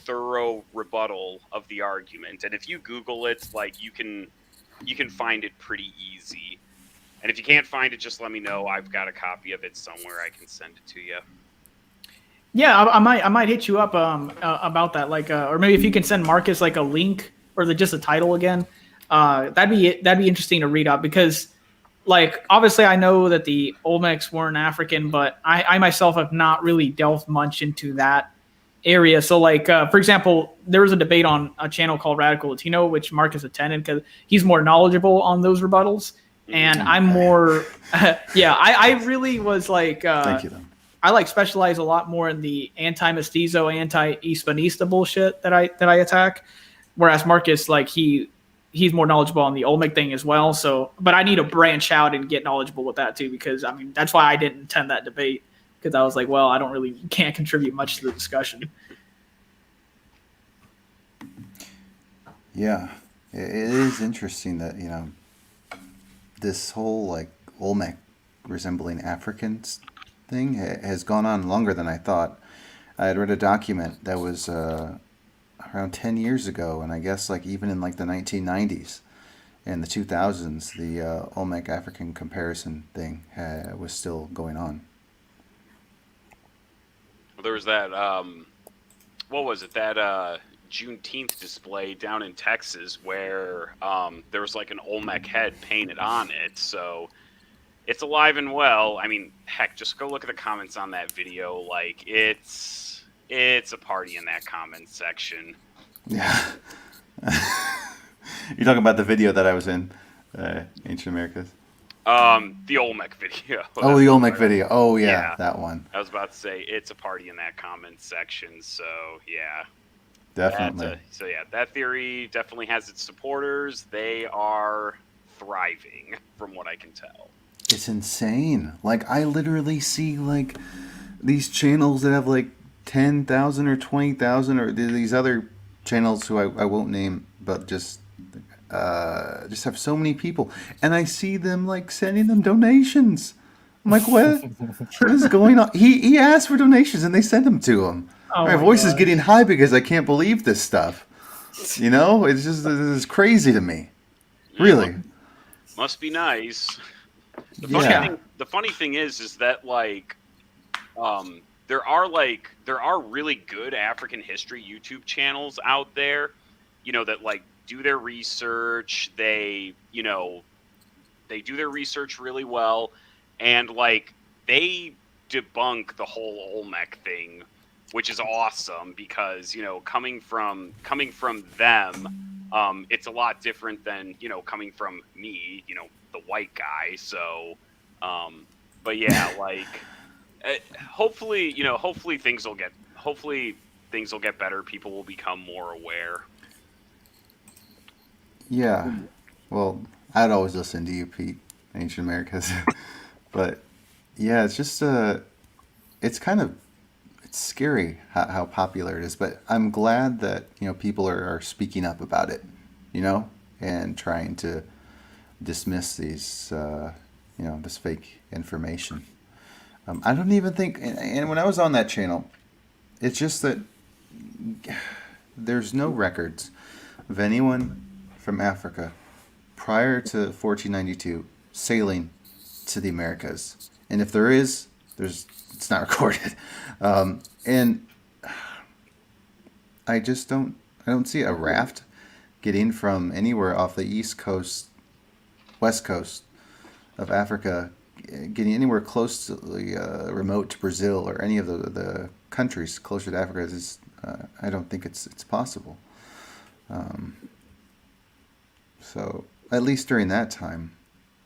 thorough rebuttal of the argument, and if you Google it, like you can find it pretty easy. And if you can't find it, just let me know. I've got a copy of it somewhere. I can send it to you. Yeah, I might hit you up about that, like, or maybe if you can send Marcus like a link or just a title again, that'd be interesting to read up because, like, obviously I know that the Olmecs weren't African, but I myself have not really delved much into that area. So, like, for example, there was a debate on a channel called Radical Latino, which Marcus attended because he's more knowledgeable on those rebuttals, and I'm more, yeah, I really was like, Thank you, though. I like specialize a lot more in the anti-mestizo, anti-Hispanista bullshit that I attack, whereas Marcus, like, he's more knowledgeable on the Olmec thing as well. So, but I need to branch out and get knowledgeable with that too, because I mean that's why I didn't attend that debate, because I was like, well, I can't contribute much to the discussion. Yeah, it is interesting that, you know, this whole like Olmec resembling Africans thing has gone on longer than I thought. I had read a document that was around 10 years ago, and I guess like even in like the 1990s and the 2000s, the Olmec African comparison thing was still going on. Well, there was that, what was it, that Juneteenth display down in Texas where there was like an Olmec head painted on it, so it's alive and well. I mean, heck, just go look at the comments on that video. Like, it's a party in that comment section. Yeah. You're talking about the video that I was in, Ancient Americas? The Olmec video. Oh, the Olmec video. Oh, yeah, that one. I was about to say, it's a party in that comment section, so, yeah. Definitely. So yeah, that theory definitely has its supporters. They are thriving, from what I can tell. It's insane. Like, I literally see, like, these channels that have, like, 10,000 or 20,000, or these other channels who I won't name, but just have so many people. And I see them, like, sending them donations. I'm like, what? What is going on? He asked for donations, and they sent them to him. Oh My my voice is gosh. getting high because I can't believe this stuff. You know? It's just, it's crazy to me. Really. Must be nice. Yeah. The funny thing is that like there are really good African history YouTube channels out there, that like do their research. They do their research really well, and like they debunk the whole Olmec thing, which is awesome because coming from them, it's a lot different than coming from me, the white guy. So, but yeah, like hopefully things will get better. People will become more aware. Yeah. Well, I'd always listen to you, Pete, Ancient Americas. But yeah, it's just it's kind of it's scary how popular it is. But I'm glad that people are speaking up about it, and trying to dismiss these this fake information. I don't even think, and when I was on that channel, it's just that there's no records of anyone from Africa prior to 1492 sailing to the Americas. And if there is, it's not recorded. And I don't see a raft getting from anywhere off the east coast, west coast of Africa, getting anywhere close to remote to Brazil or any of the countries closer to Africa. I don't think it's possible. So at least during that time,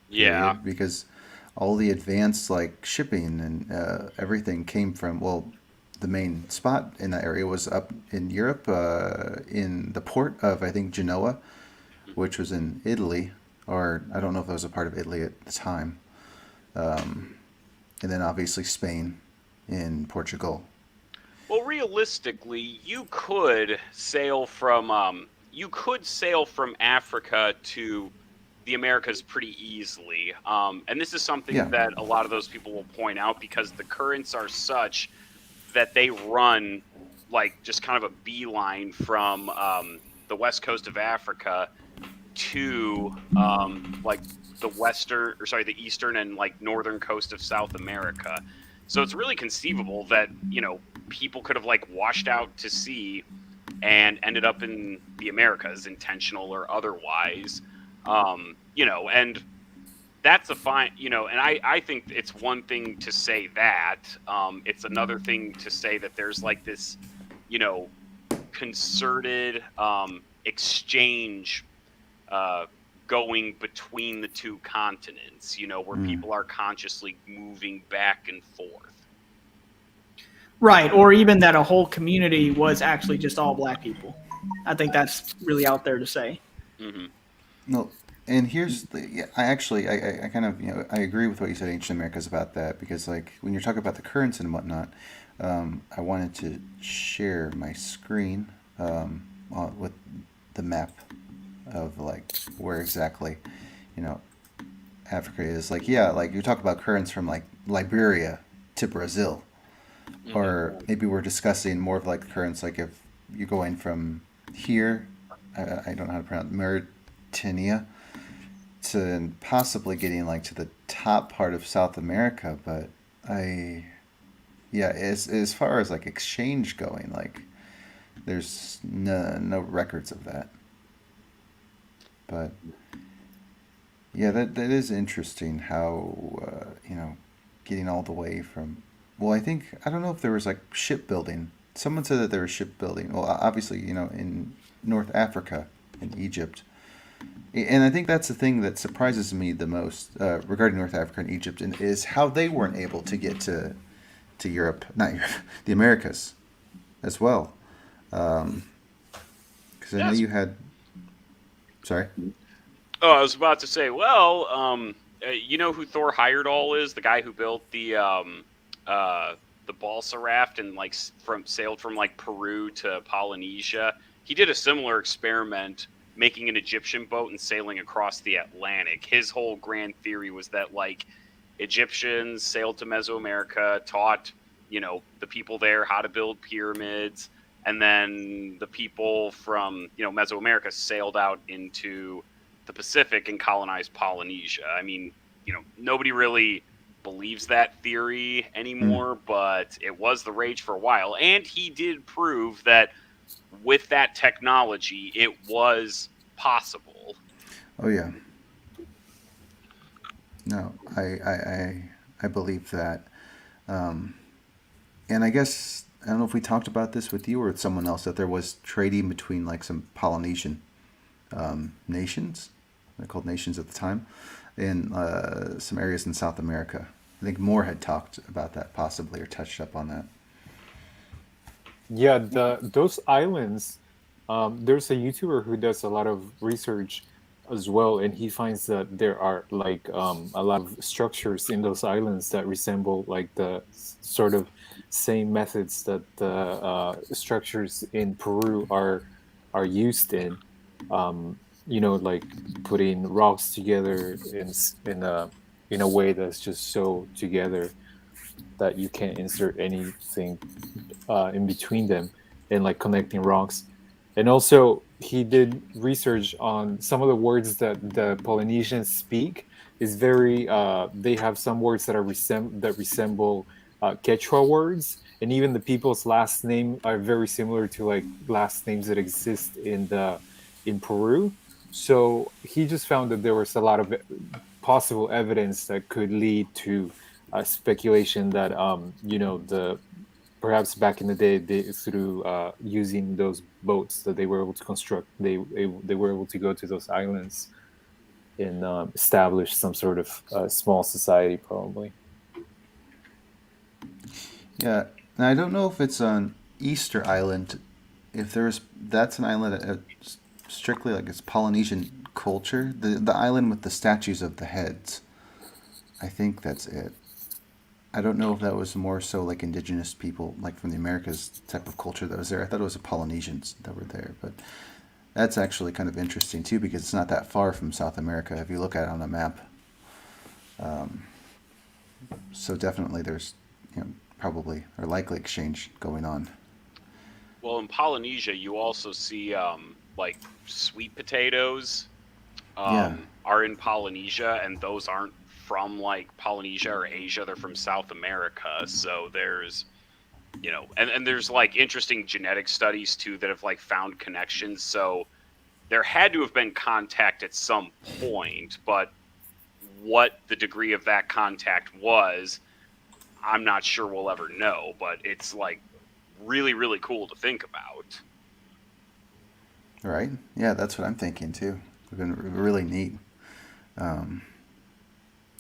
Yeah. period, because all the advanced like shipping and everything came from the main spot in that area was up in Europe, in the port of I think Genoa, which was in Italy, or I don't know if that was a part of Italy at the time, and then obviously Spain, in Portugal. Well, realistically, you could sail from Africa to the Americas pretty easily, and this is something Yeah. that a lot of those people will point out because the currents are such that they run like just kind of a beeline from the west coast of Africa to like the eastern and like northern coast of South America. So it's really conceivable that people could have like washed out to sea and ended up in the Americas, intentional or otherwise. And that's a fine, and I think it's one thing to say that. It's another thing to say that there's like this, concerted exchange going between the two continents, where people are consciously moving back and forth. Right, or even that a whole community was actually just all black people. I think that's really out there to say. Mm-hmm. No, and here's I kind of I agree with what you said, Ancient Americas, about that, because like when you're talking about the currents and whatnot, I wanted to share my screen with the map of like where exactly Africa is. Like like you talk about currents from like Liberia to Brazil, or maybe we're discussing more of like the currents like if you're going from here, I don't know how to pronounce Mauritania, to possibly getting like to the top part of South America. But as far as like exchange going, like there's no records of that. But yeah, that is interesting how getting all the way from, well, I don't know if there was like shipbuilding. Someone said that there was shipbuilding. Well, obviously, in North Africa, in Egypt. And I think that's the thing that surprises me the most regarding North Africa and Egypt, and is how they weren't able to get to Europe, not Europe, the Americas as well. Because I know you had. Sorry. Oh, I was about to say, well, you know who Thor Heyerdahl is? The guy who built the balsa raft and like sailed from like Peru to Polynesia. He did a similar experiment, making an Egyptian boat and sailing across the Atlantic. His whole grand theory was that like Egyptians sailed to Mesoamerica, taught the people there how to build pyramids, and then the people from Mesoamerica sailed out into the Pacific and colonized Polynesia. I mean, nobody really believes that theory anymore, but it was the rage for a while. And he did prove that with that technology, it was possible. Oh yeah. No, I believe that. And I guess I don't know if we talked about this with you or with someone else, that there was trading between like some Polynesian nations. They're called nations at the time, in some areas in South America. I think Moore had talked about that possibly, or touched up on that. Yeah, those islands. There's a YouTuber who does a lot of research as well, and he finds that there are like a lot of structures in those islands that resemble like the sort of same methods that the structures in Peru are used in. Like putting rocks together in a way that's just so together that you can't insert anything in between them, and like connecting rocks. And also, he did research on some of the words that the Polynesians speak. Is very they have some words that resemble Quechua words, and even the people's last name are very similar to like last names that exist in Peru. So he just found that there was a lot of possible evidence that could lead to speculation that perhaps back in the day, through using those boats that they were able to construct, they were able to go to those islands and establish some sort of small society, probably. Yeah, and I don't know if it's on Easter Island. That's an island that strictly like it's Polynesian culture. The island with the statues of the heads. I think that's it. I don't know if that was more so like indigenous people, like from the Americas type of culture that was there. I thought it was the Polynesians that were there, but that's actually kind of interesting too, because it's not that far from South America if you look at it on a map. So definitely there's probably or likely exchange going on. Well, in Polynesia, you also see like sweet potatoes are in Polynesia, and those aren't from like Polynesia or Asia. They're from South America. So there's and there's like interesting genetic studies too that have like found connections. So there had to have been contact at some point, but what the degree of that contact was, I'm not sure we'll ever know. But it's like really, really cool to think about. Right? Yeah, that's what I'm thinking too. It's been really neat.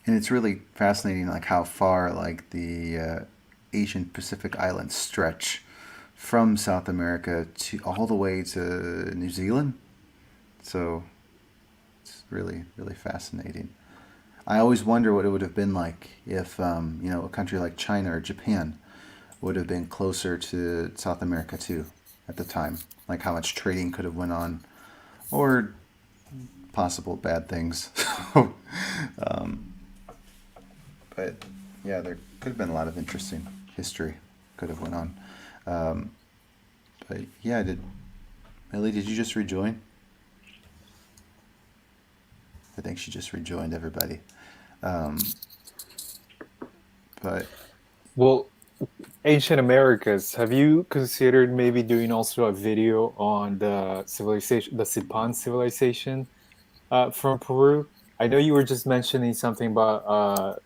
And it's really fascinating, like how far like the Asian Pacific Islands stretch from South America to all the way to New Zealand. So it's really, really fascinating. I always wonder what it would have been like if a country like China or Japan would have been closer to South America too at the time. Like how much trading could have went on, or possible bad things. But yeah, there could have been a lot of interesting history could have went on. But yeah, Millie, did you just rejoin? I think she just rejoined everybody. But well, Ancient Americas, have you considered maybe doing also a video on the civilization, the Sipan civilization from Peru? I know you were just mentioning something about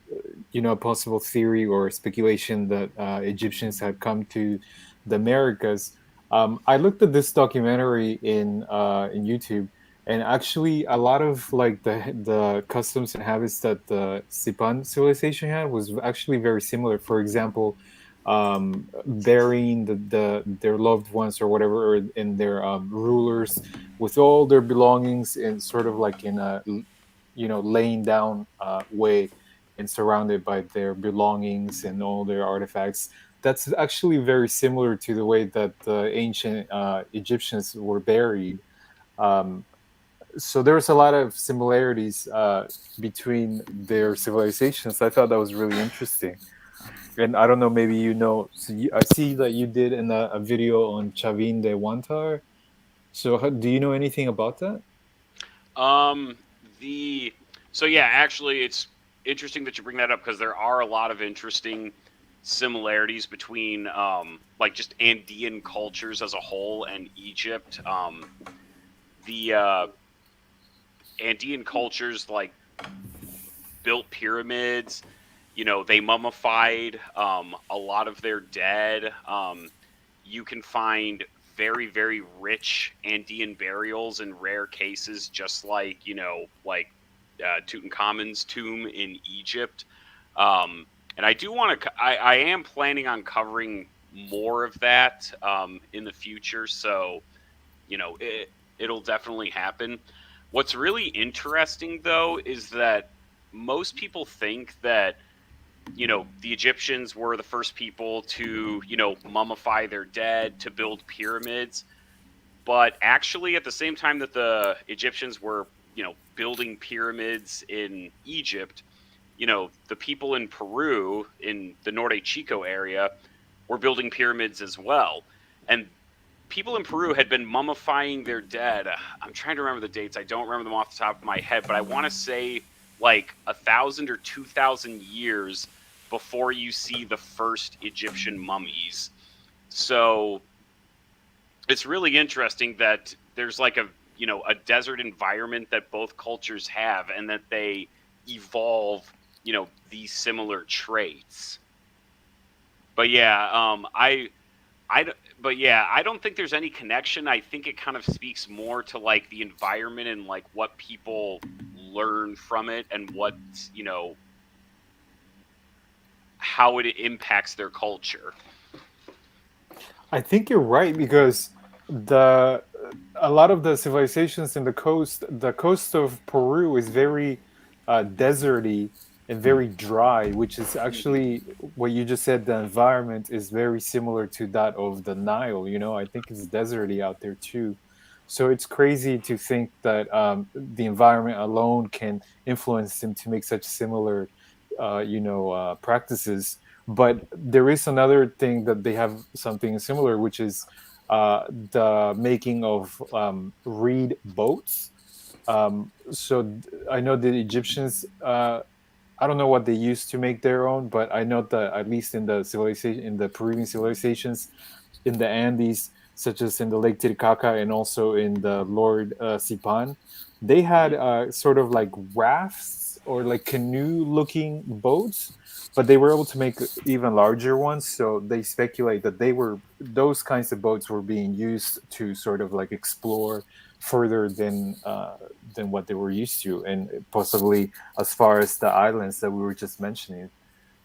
a possible theory or speculation that Egyptians had come to the Americas. I looked at this documentary in YouTube, and actually a lot of like the customs and habits that the Sipan civilization had was actually very similar. For example, burying their loved ones or whatever, or in their rulers, with all their belongings, in sort of like in a laying down way, and surrounded by their belongings and all their artifacts. That's actually very similar to the way that the ancient Egyptians were buried. Um, so there's a lot of similarities between their civilizations. I thought that was really interesting. And I don't know, maybe I see that you did a video on Chavin de Huantar. So do you know anything about that? Um, the so yeah, actually, it's interesting that you bring that up because there are a lot of interesting similarities between like just Andean cultures as a whole and Egypt. The Andean cultures like built pyramids. You know, they mummified a lot of their dead. You can find very, very rich Andean burials in rare cases, just like, Tutankhamun's tomb in Egypt. And I do want to, I am planning on covering more of that in the future. So, it'll definitely happen. What's really interesting, though, is that most people think that the Egyptians were the first people to, mummify their dead, to build pyramids. But actually, at the same time that the Egyptians were, building pyramids in Egypt, the people in Peru, in the Norte Chico area, were building pyramids as well. And people in Peru had been mummifying their dead. I'm trying to remember the dates. I don't remember them off the top of my head, but I want to say like 1,000 or 2,000 years before you see the first Egyptian mummies. So it's really interesting that there's like a desert environment that both cultures have, and that they evolve, these similar traits. But yeah, but yeah, I don't think there's any connection. I think it kind of speaks more to like the environment and like what people learn from it, and what, how it impacts their culture. I think you're right, because the a lot of the civilizations in the coast of Peru is very deserty and very dry, which is actually what you just said. The environment is very similar to that of the Nile. I think it's deserty out there too. So it's crazy to think that the environment alone can influence them to make such similar, practices. But there is another thing that they have something similar, which is the making of reed boats. I know the Egyptians. I don't know what they used to make their own, but I know that at least in the Peruvian civilizations, in the Andes, such as in the Lake Titicaca and also in the Lord Sipan, they had sort of like rafts or like canoe-looking boats, but they were able to make even larger ones. So they speculate that those kinds of boats were being used to sort of like explore further than what they were used to, and possibly as far as the islands that we were just mentioning.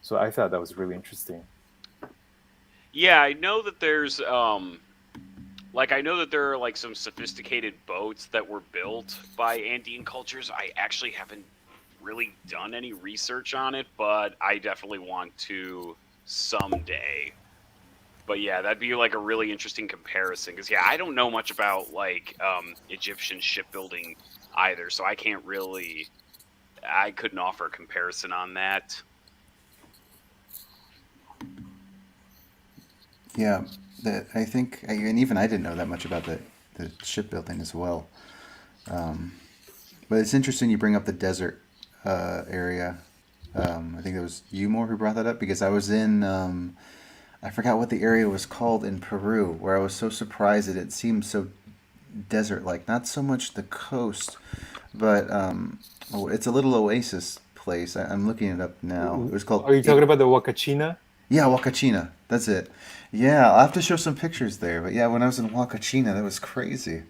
So I thought that was really interesting. Yeah, I know that there's I know that there are like some sophisticated boats that were built by Andean cultures. I actually haven't really done any research on it, but I definitely want to someday. But yeah, that'd be like a really interesting comparison, because yeah, I don't know much about like Egyptian shipbuilding either, so I couldn't offer a comparison on that. Yeah, I think, and even I didn't know that much about the shipbuilding as well. But it's interesting you bring up the desert area. I think it was you more who brought that up, because I was in, I forgot what the area was called in Peru, where I was so surprised that it seemed so desert-like. Not so much the coast, but it's a little oasis place. I'm looking it up now. It was called. Are you talking about the Huacachina? Yeah, Huacachina. That's it. Yeah, I'll have to show some pictures there. But yeah, when I was in Huacachina, that was crazy.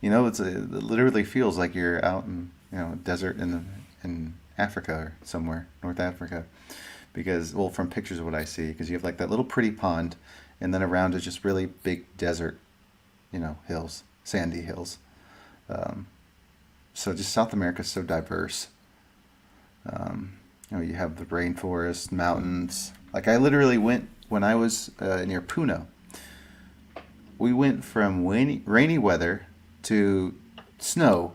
It literally feels like you're out in desert in Africa or somewhere, North Africa. But because, well, from pictures of what I see, because you have like that little pretty pond, and then around is just really big desert, hills, sandy hills. So just South America is so diverse. You have the rainforest, mountains. Like I literally went when I was near Puno. We went from rainy weather to snow,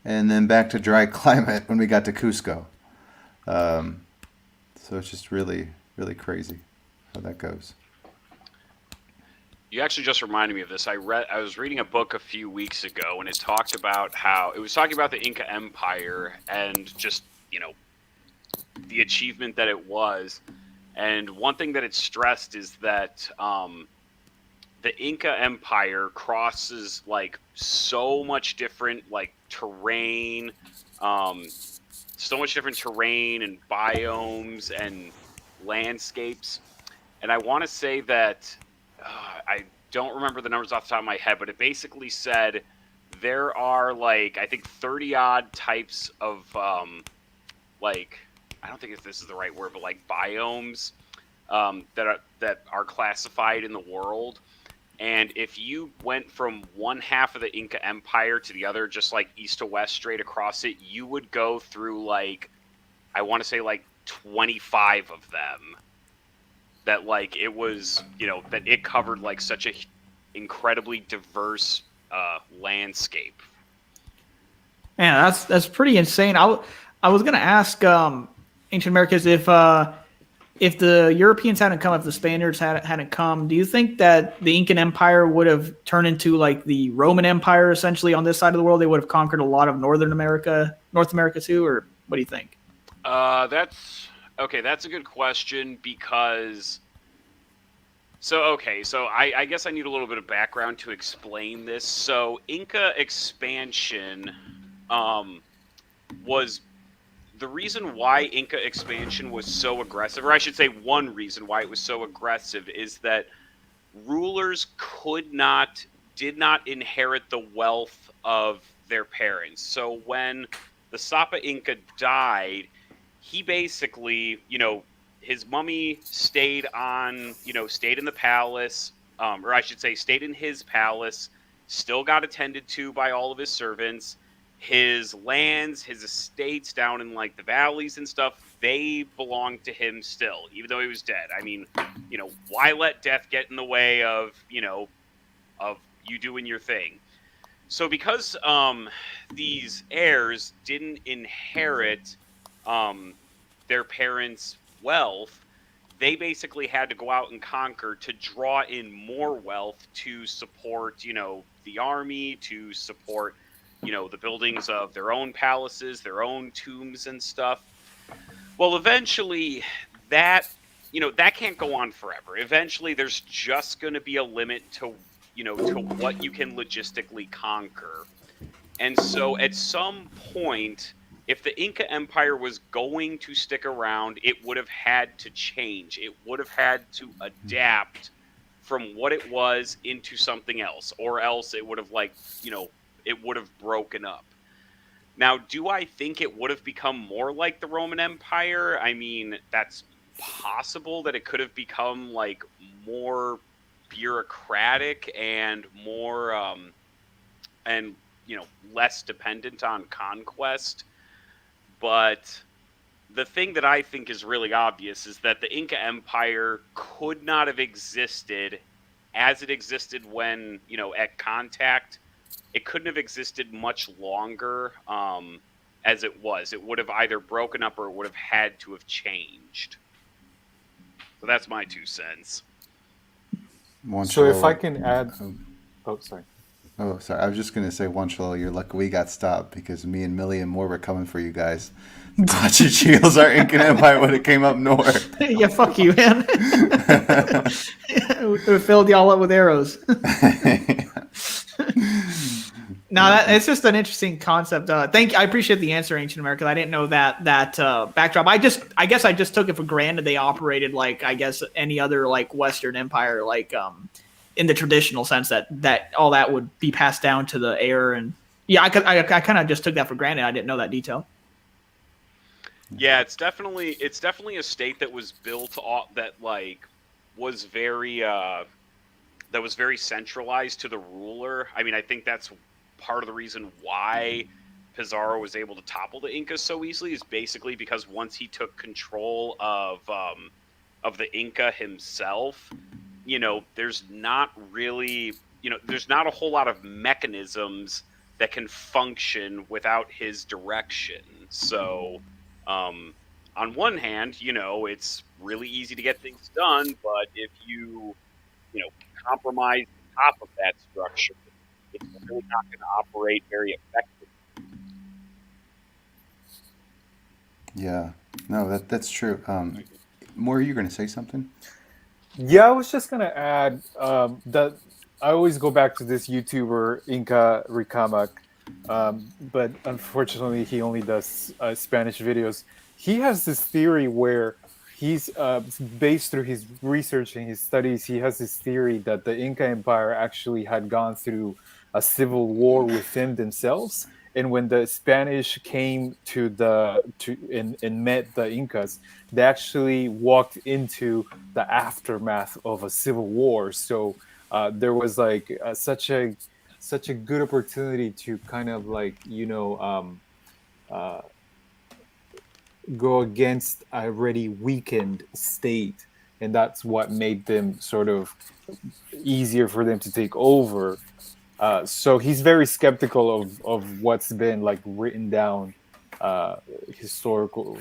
and then back to dry climate when we got to Cusco. So it's just really, really crazy how that goes. You actually just reminded me of this. I was reading a book a few weeks ago, and it talked about how it was talking about the Inca Empire and just the achievement that it was. And one thing that it stressed is that the Inca Empire crosses like so much different terrain, so much different terrain and biomes and landscapes. And I want to say that I don't remember the numbers off the top of my head, but it basically said there are I think 30 odd types of I don't think if this is the right word, but biomes that are classified in the world. And if you went from one half of the Inca Empire to the other, just east to west, straight across it, you would go through I want to say 25 of them. That it was, that it covered such a incredibly diverse landscape. Man, that's pretty insane. I was gonna ask Ancient Americans if the Europeans hadn't come, if the Spaniards hadn't come, do you think that the Incan Empire would have turned into the Roman Empire essentially on this side of the world? They would have conquered a lot of North America too, or what do you think? That's a good question because. So I guess I need a little bit of background to explain this. So Inca expansion was. The reason why Inca expansion was so aggressive, or I should say one reason why it was so aggressive, is that rulers did not inherit the wealth of their parents. So when the Sapa Inca died, he basically, his mummy stayed in the palace, or I should say stayed in his palace, still got attended to by all of his servants. His lands, his estates down in the valleys and stuff, they belonged to him still, even though he was dead. I mean, why let death get in the way of you doing your thing? So because these heirs didn't inherit their parents' wealth, they basically had to go out and conquer to draw in more wealth to support, the army, to support the buildings of their own palaces, their own tombs and stuff. Well, eventually that can't go on forever. Eventually there's just going to be a limit to, to what you can logistically conquer. And so at some point, if the Inca Empire was going to stick around, it would have had to change. It would have had to adapt from what it was into something else, or else it would have it would have broken up. Now, do I think it would have become more like the Roman Empire? I mean, that's possible that it could have become more bureaucratic and more and less dependent on conquest. But the thing that I think is really obvious is that the Inca Empire could not have existed as it existed when, at contact. It couldn't have existed much longer as it was. It would have either broken up or it would have had to have changed. So that's my 2 cents. So if I can add... Oh, sorry. Oh, sorry. I was just going to say, Wanchelo, you're lucky we got stopped because me and Millie and more were coming for you guys. Tlaxcalans, our Incan Empire, when it came up north. Yeah, fuck you, man. We filled y'all up with arrows. No, it's just an interesting concept. I appreciate the answer, Ancient America. I didn't know that backdrop. I guess I just took it for granted they operated like any other Western empire, in the traditional sense that all that would be passed down to the heir. And yeah, I kind of just took that for granted. I didn't know that detail. Yeah, it's definitely a state that was built off that like was very centralized to the ruler. I mean, I think that's part of the reason why Pizarro was able to topple the Incas so easily is basically because once he took control of the Inca himself, you know, there's not really, you know, there's not a whole lot of mechanisms that can function without his direction. So, on one hand, you know, it's really easy to get things done, but if you know, compromise the top of that structure, it's really not going to operate very effectively. Yeah, no, that's true. More, are you going to say something? Yeah, I was just gonna add that I always go back to this YouTuber Inca Ricamac, but unfortunately he only does Spanish videos. He has this theory where he's based through his research and his studies. He has this theory that the Inca Empire actually had gone through a civil war within themselves, and when the Spanish came and met the Incas, they actually walked into the aftermath of a civil war. So there was like such a good opportunity to kind of like go against a already weakened state, and that's what made them sort of easier for them to take over. So he's very skeptical of what's been like written down, historical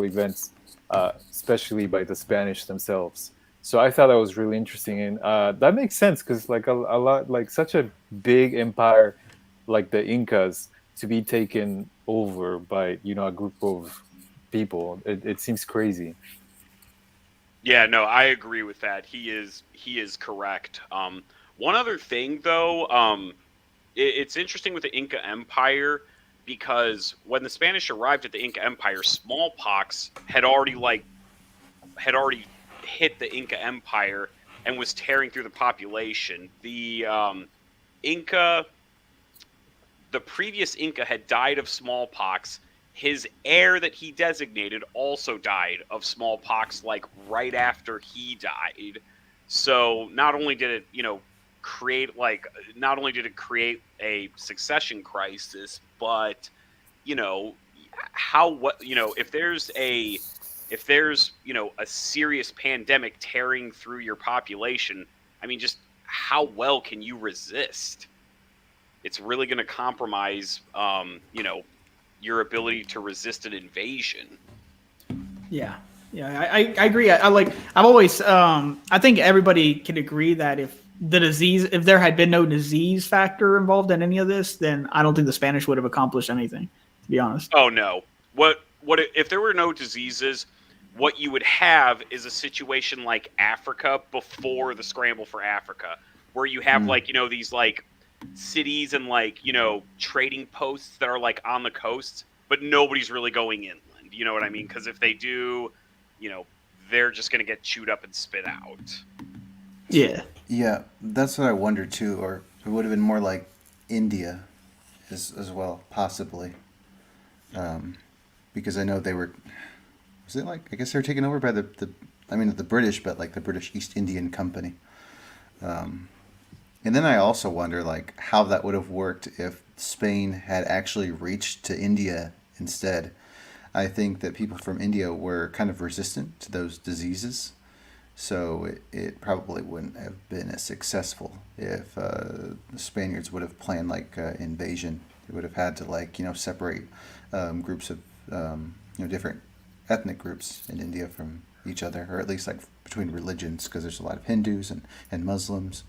events, especially by the Spanish themselves. So I thought that was really interesting, and that makes sense because like a lot, like such a big empire like the Incas to be taken over by a group of people, it seems crazy. Yeah, no, I agree with that. He is correct. One other thing, though, it's interesting with the Inca Empire because when the Spanish arrived at the Inca Empire, smallpox had already hit the Inca Empire and was tearing through the population. The previous Inca had died of smallpox. His heir that he designated also died of smallpox, like right after he died. So not only did it, create a succession crisis, but if there's a serious pandemic tearing through your population, I mean, just how well can you resist? It's really going to compromise your ability to resist an invasion. Yeah, I agree. I've always, I think everybody can agree that if there had been no disease factor involved in any of this, then I don't think the Spanish would have accomplished anything, to be honest. Oh no. What if there were no diseases? What you would have is a situation like Africa before the scramble for Africa, where you have these cities and trading posts that are on the coast, but nobody's really going inland. You know what I mean? Because if they do, they're just going to get chewed up and spit out. Yeah. Yeah, that's what I wondered too. Or it would have been more like India as well, possibly. Because I know they were, was it I guess they were taken over by the British, but the British East Indian Company. And then I also wonder how that would have worked if Spain had actually reached to India instead. I think that people from India were kind of resistant to those diseases, so it probably wouldn't have been as successful if the Spaniards would have planned invasion. They would have had to separate groups of different ethnic groups in India from each other, or at least between religions, because there's a lot of Hindus and Muslims.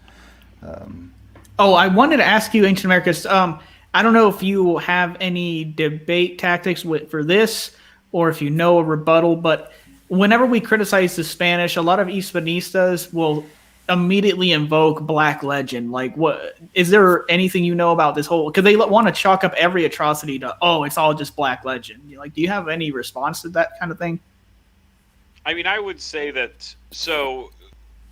I wanted to ask you, Ancient Americas. I don't know if you have any debate tactics for this, or if you know a rebuttal. But whenever we criticize the Spanish, a lot of Hispanistas will immediately invoke Black Legend. What is there anything you know about this whole? Because they want to chalk up every atrocity to it's all just Black Legend. Do you have any response to that kind of thing? I mean, I would say that so.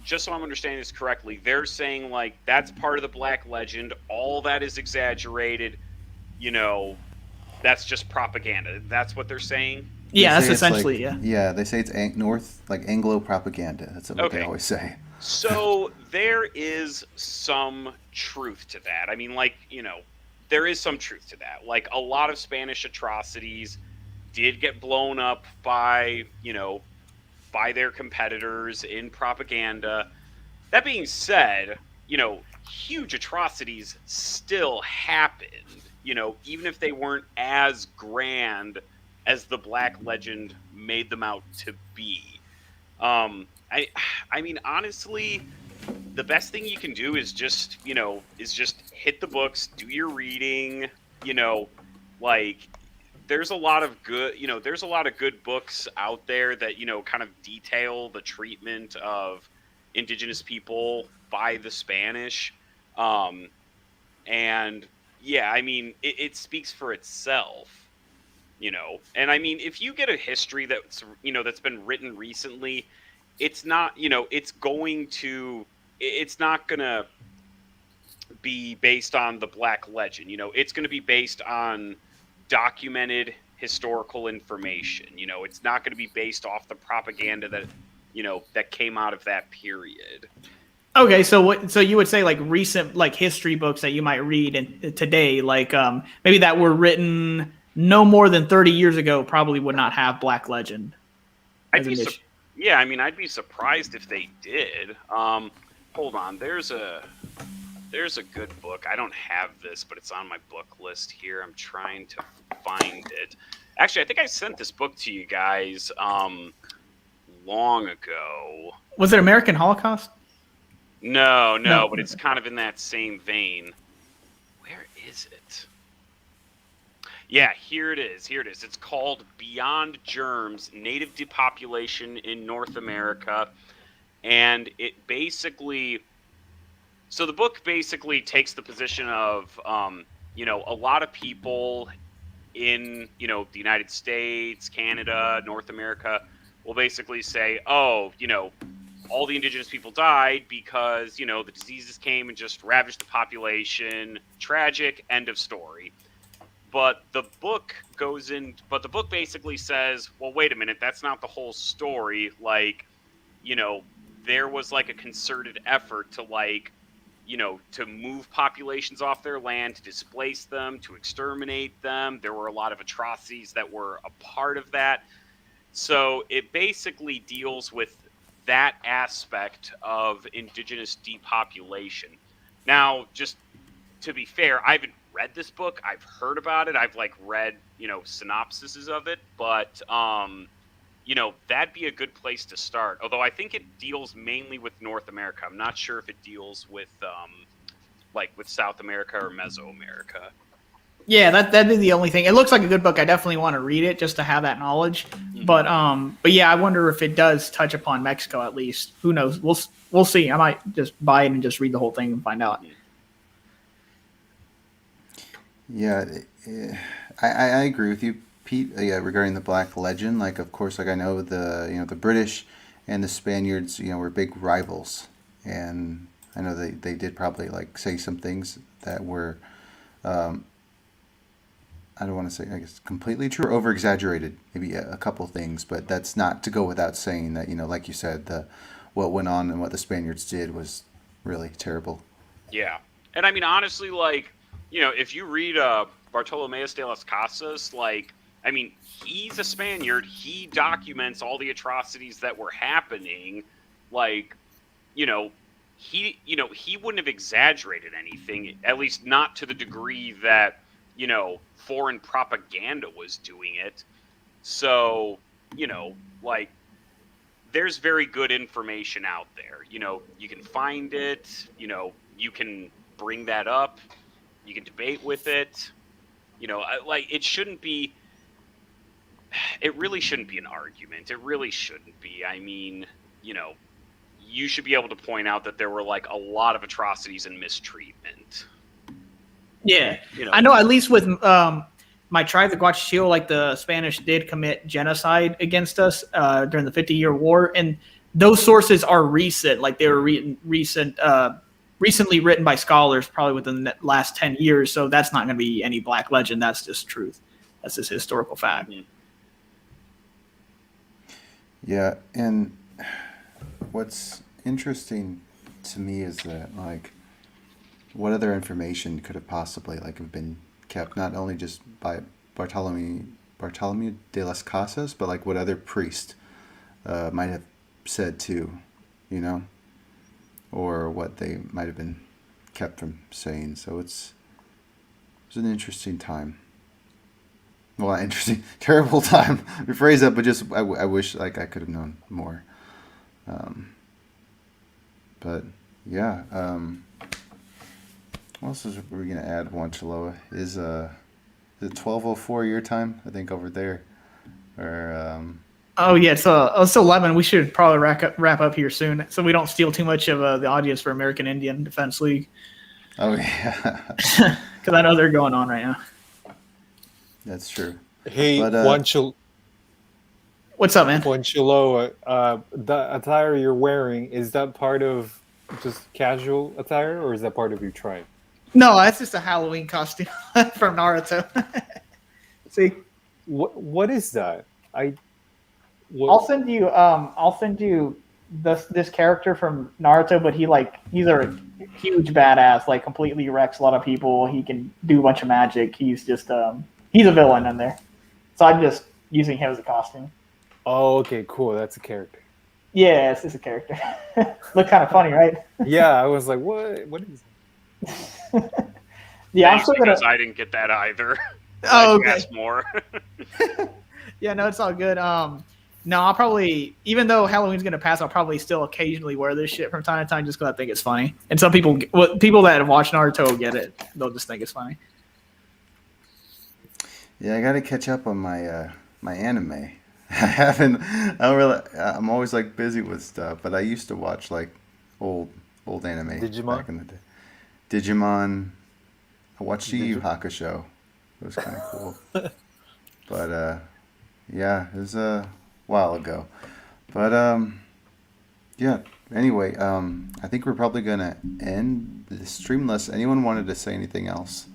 Just so I'm understanding this correctly, they're saying that's part of the Black Legend. All that is exaggerated. That's just propaganda. That's what they're saying. Yeah, that's say it's essentially, like, yeah. Yeah, they say it's North, like Anglo propaganda. That's what they Okay. always say. So there is some truth to that. I mean, like, there is some truth to that. Like, a lot of Spanish atrocities did get blown up by, by their competitors in propaganda. That being said, huge atrocities still happened, even if they weren't as grand as the Black Legend made them out to be. I mean, honestly, the best thing you can do is just hit the books, do your reading, like there's a lot of good books out there that kind of detail the treatment of indigenous people by the Spanish. And yeah, I mean, it speaks for itself, and I mean, if you get a history that's been written recently, it's not, it's not gonna be based on the Black Legend. It's going to be based on documented historical information. It's not going to be based off the propaganda that came out of that period. Okay, so you would say like recent like history books that you might read today, like maybe that were written no more than 30 years ago, probably would not have Black Legend as an issue. Yeah, I mean, I'd be surprised if they did. Hold on, there's a good book. I don't have this, but it's on my book list here. I'm trying to find it. Actually, I think I sent this book to you guys long ago. Was it American Holocaust? No, but it's kind of in that same vein. Where is it? Yeah, here it is. It's called Beyond Germs, Native Depopulation in North America. And it basically... So the book basically takes the position of, a lot of people in, the United States, Canada, North America will basically say, oh, all the indigenous people died because, the diseases came and just ravaged the population. Tragic, end of story. But the book basically says, well, wait a minute, that's not the whole story. Like, there was like a concerted effort to to move populations off their land, to displace them, to exterminate them. There were a lot of atrocities that were a part of that. So it basically deals with that aspect of indigenous depopulation. Now, just to be fair, I haven't read this book. I've heard about it. I've read, synopsises of it, but that'd be a good place to start. Although I think it deals mainly with North America. I'm not sure if it deals with with South America or Mesoamerica. Yeah, that'd be the only thing. It looks like a good book. I definitely want to read it just to have that knowledge. Mm-hmm. But yeah, I wonder if it does touch upon Mexico at least. Who knows? We'll see. I might just buy it and just read the whole thing and find out. Yeah, I agree with you, Pete. Regarding the Black Legend, of course, I know the British and the Spaniards, were big rivals, and I know they did probably say some things that were, I don't want to say, I guess, completely true or over exaggerated, maybe a couple things, but that's not to go without saying that, like you said, what went on and what the Spaniards did was really terrible. Yeah, and I mean, honestly, if you read Bartolomeus de las Casas, I mean, he's a Spaniard. He documents all the atrocities that were happening. He wouldn't have exaggerated anything, at least not to the degree that, foreign propaganda was doing it. So, there's very good information out there. You can find it, you can bring that up. You can debate with it. It shouldn't be... It really shouldn't be an argument. It really shouldn't be. I mean, you should be able to point out that there were, a lot of atrocities and mistreatment. Yeah. I know at least with my tribe, the Guachicil, the Spanish did commit genocide against us during the 50-year war. And those sources are recent. They were recently written by scholars, probably within the last 10 years. So that's not going to be any Black Legend. That's just truth. That's just historical fact. Yeah, and what's interesting to me is that like what other information could have possibly like have been kept not only just by Bartolome de las Casas, but like what other priest might have said too, you know, or what they might have been kept from saying. So it's an interesting time. Well, not interesting, terrible time. Rephrase that, but just I wish like I could have known more. But yeah, what else is we gonna add? Juan Chiloa is it 12:04 your time? I think over there, or Oh yeah, it's 11. We should probably wrap up here soon, so we don't steal too much of the audience for American Indian Defense League. oh yeah, Because I know they're going on right now. that's true. Hey, But, What's up, man? Juan Chiloa, the attire you're wearing, is that part of just casual attire, or is that part of your tribe? No, that's just a Halloween costume from Naruto. See, What is that? I'll send you this character from Naruto, but he's a huge badass, like completely wrecks a lot of people. He can do a bunch of magic. He's just he's a villain in there. So I'm just using him as a costume. Oh, okay, cool. That's a character. Yeah, it's just a character. Look kind of funny, right? Yeah, I was like, what? What is Yeah, I'm still because gonna. I didn't get that either. Oh, I okay. asked more. Yeah, no, it's all good. No, I'll probably, even though Halloween's gonna pass, I'll probably still occasionally wear this shit from time to time just because I think it's funny. And some people that have watched Naruto will get it. They'll just think it's funny. Yeah, I got to catch up on my my anime. I'm always like busy with stuff, but I used to watch like old anime Digimon? back in the day. Digimon. I watched Yu Yu Hakusho. It was kind of cool. But yeah, it was a while ago. But yeah. Anyway, I think we're probably gonna end the stream unless anyone wanted to say anything else.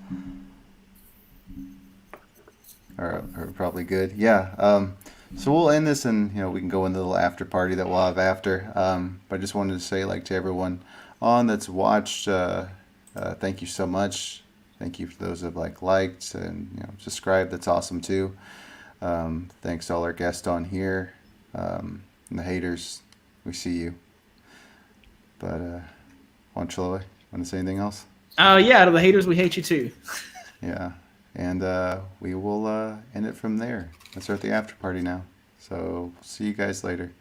Or probably good. Yeah. So we'll end this, and we can go into the little after party that we'll have after. But I just wanted to say, like, to everyone on that's watched, thank you so much. Thank you for those that liked and subscribed. That's awesome too. Thanks to all our guests on here, and the haters. We see you. But Juan Chiloe, want to say anything else? Yeah, to the haters, we hate you too. Yeah. And we will end it from there. Let's start the after party now. So see you guys later.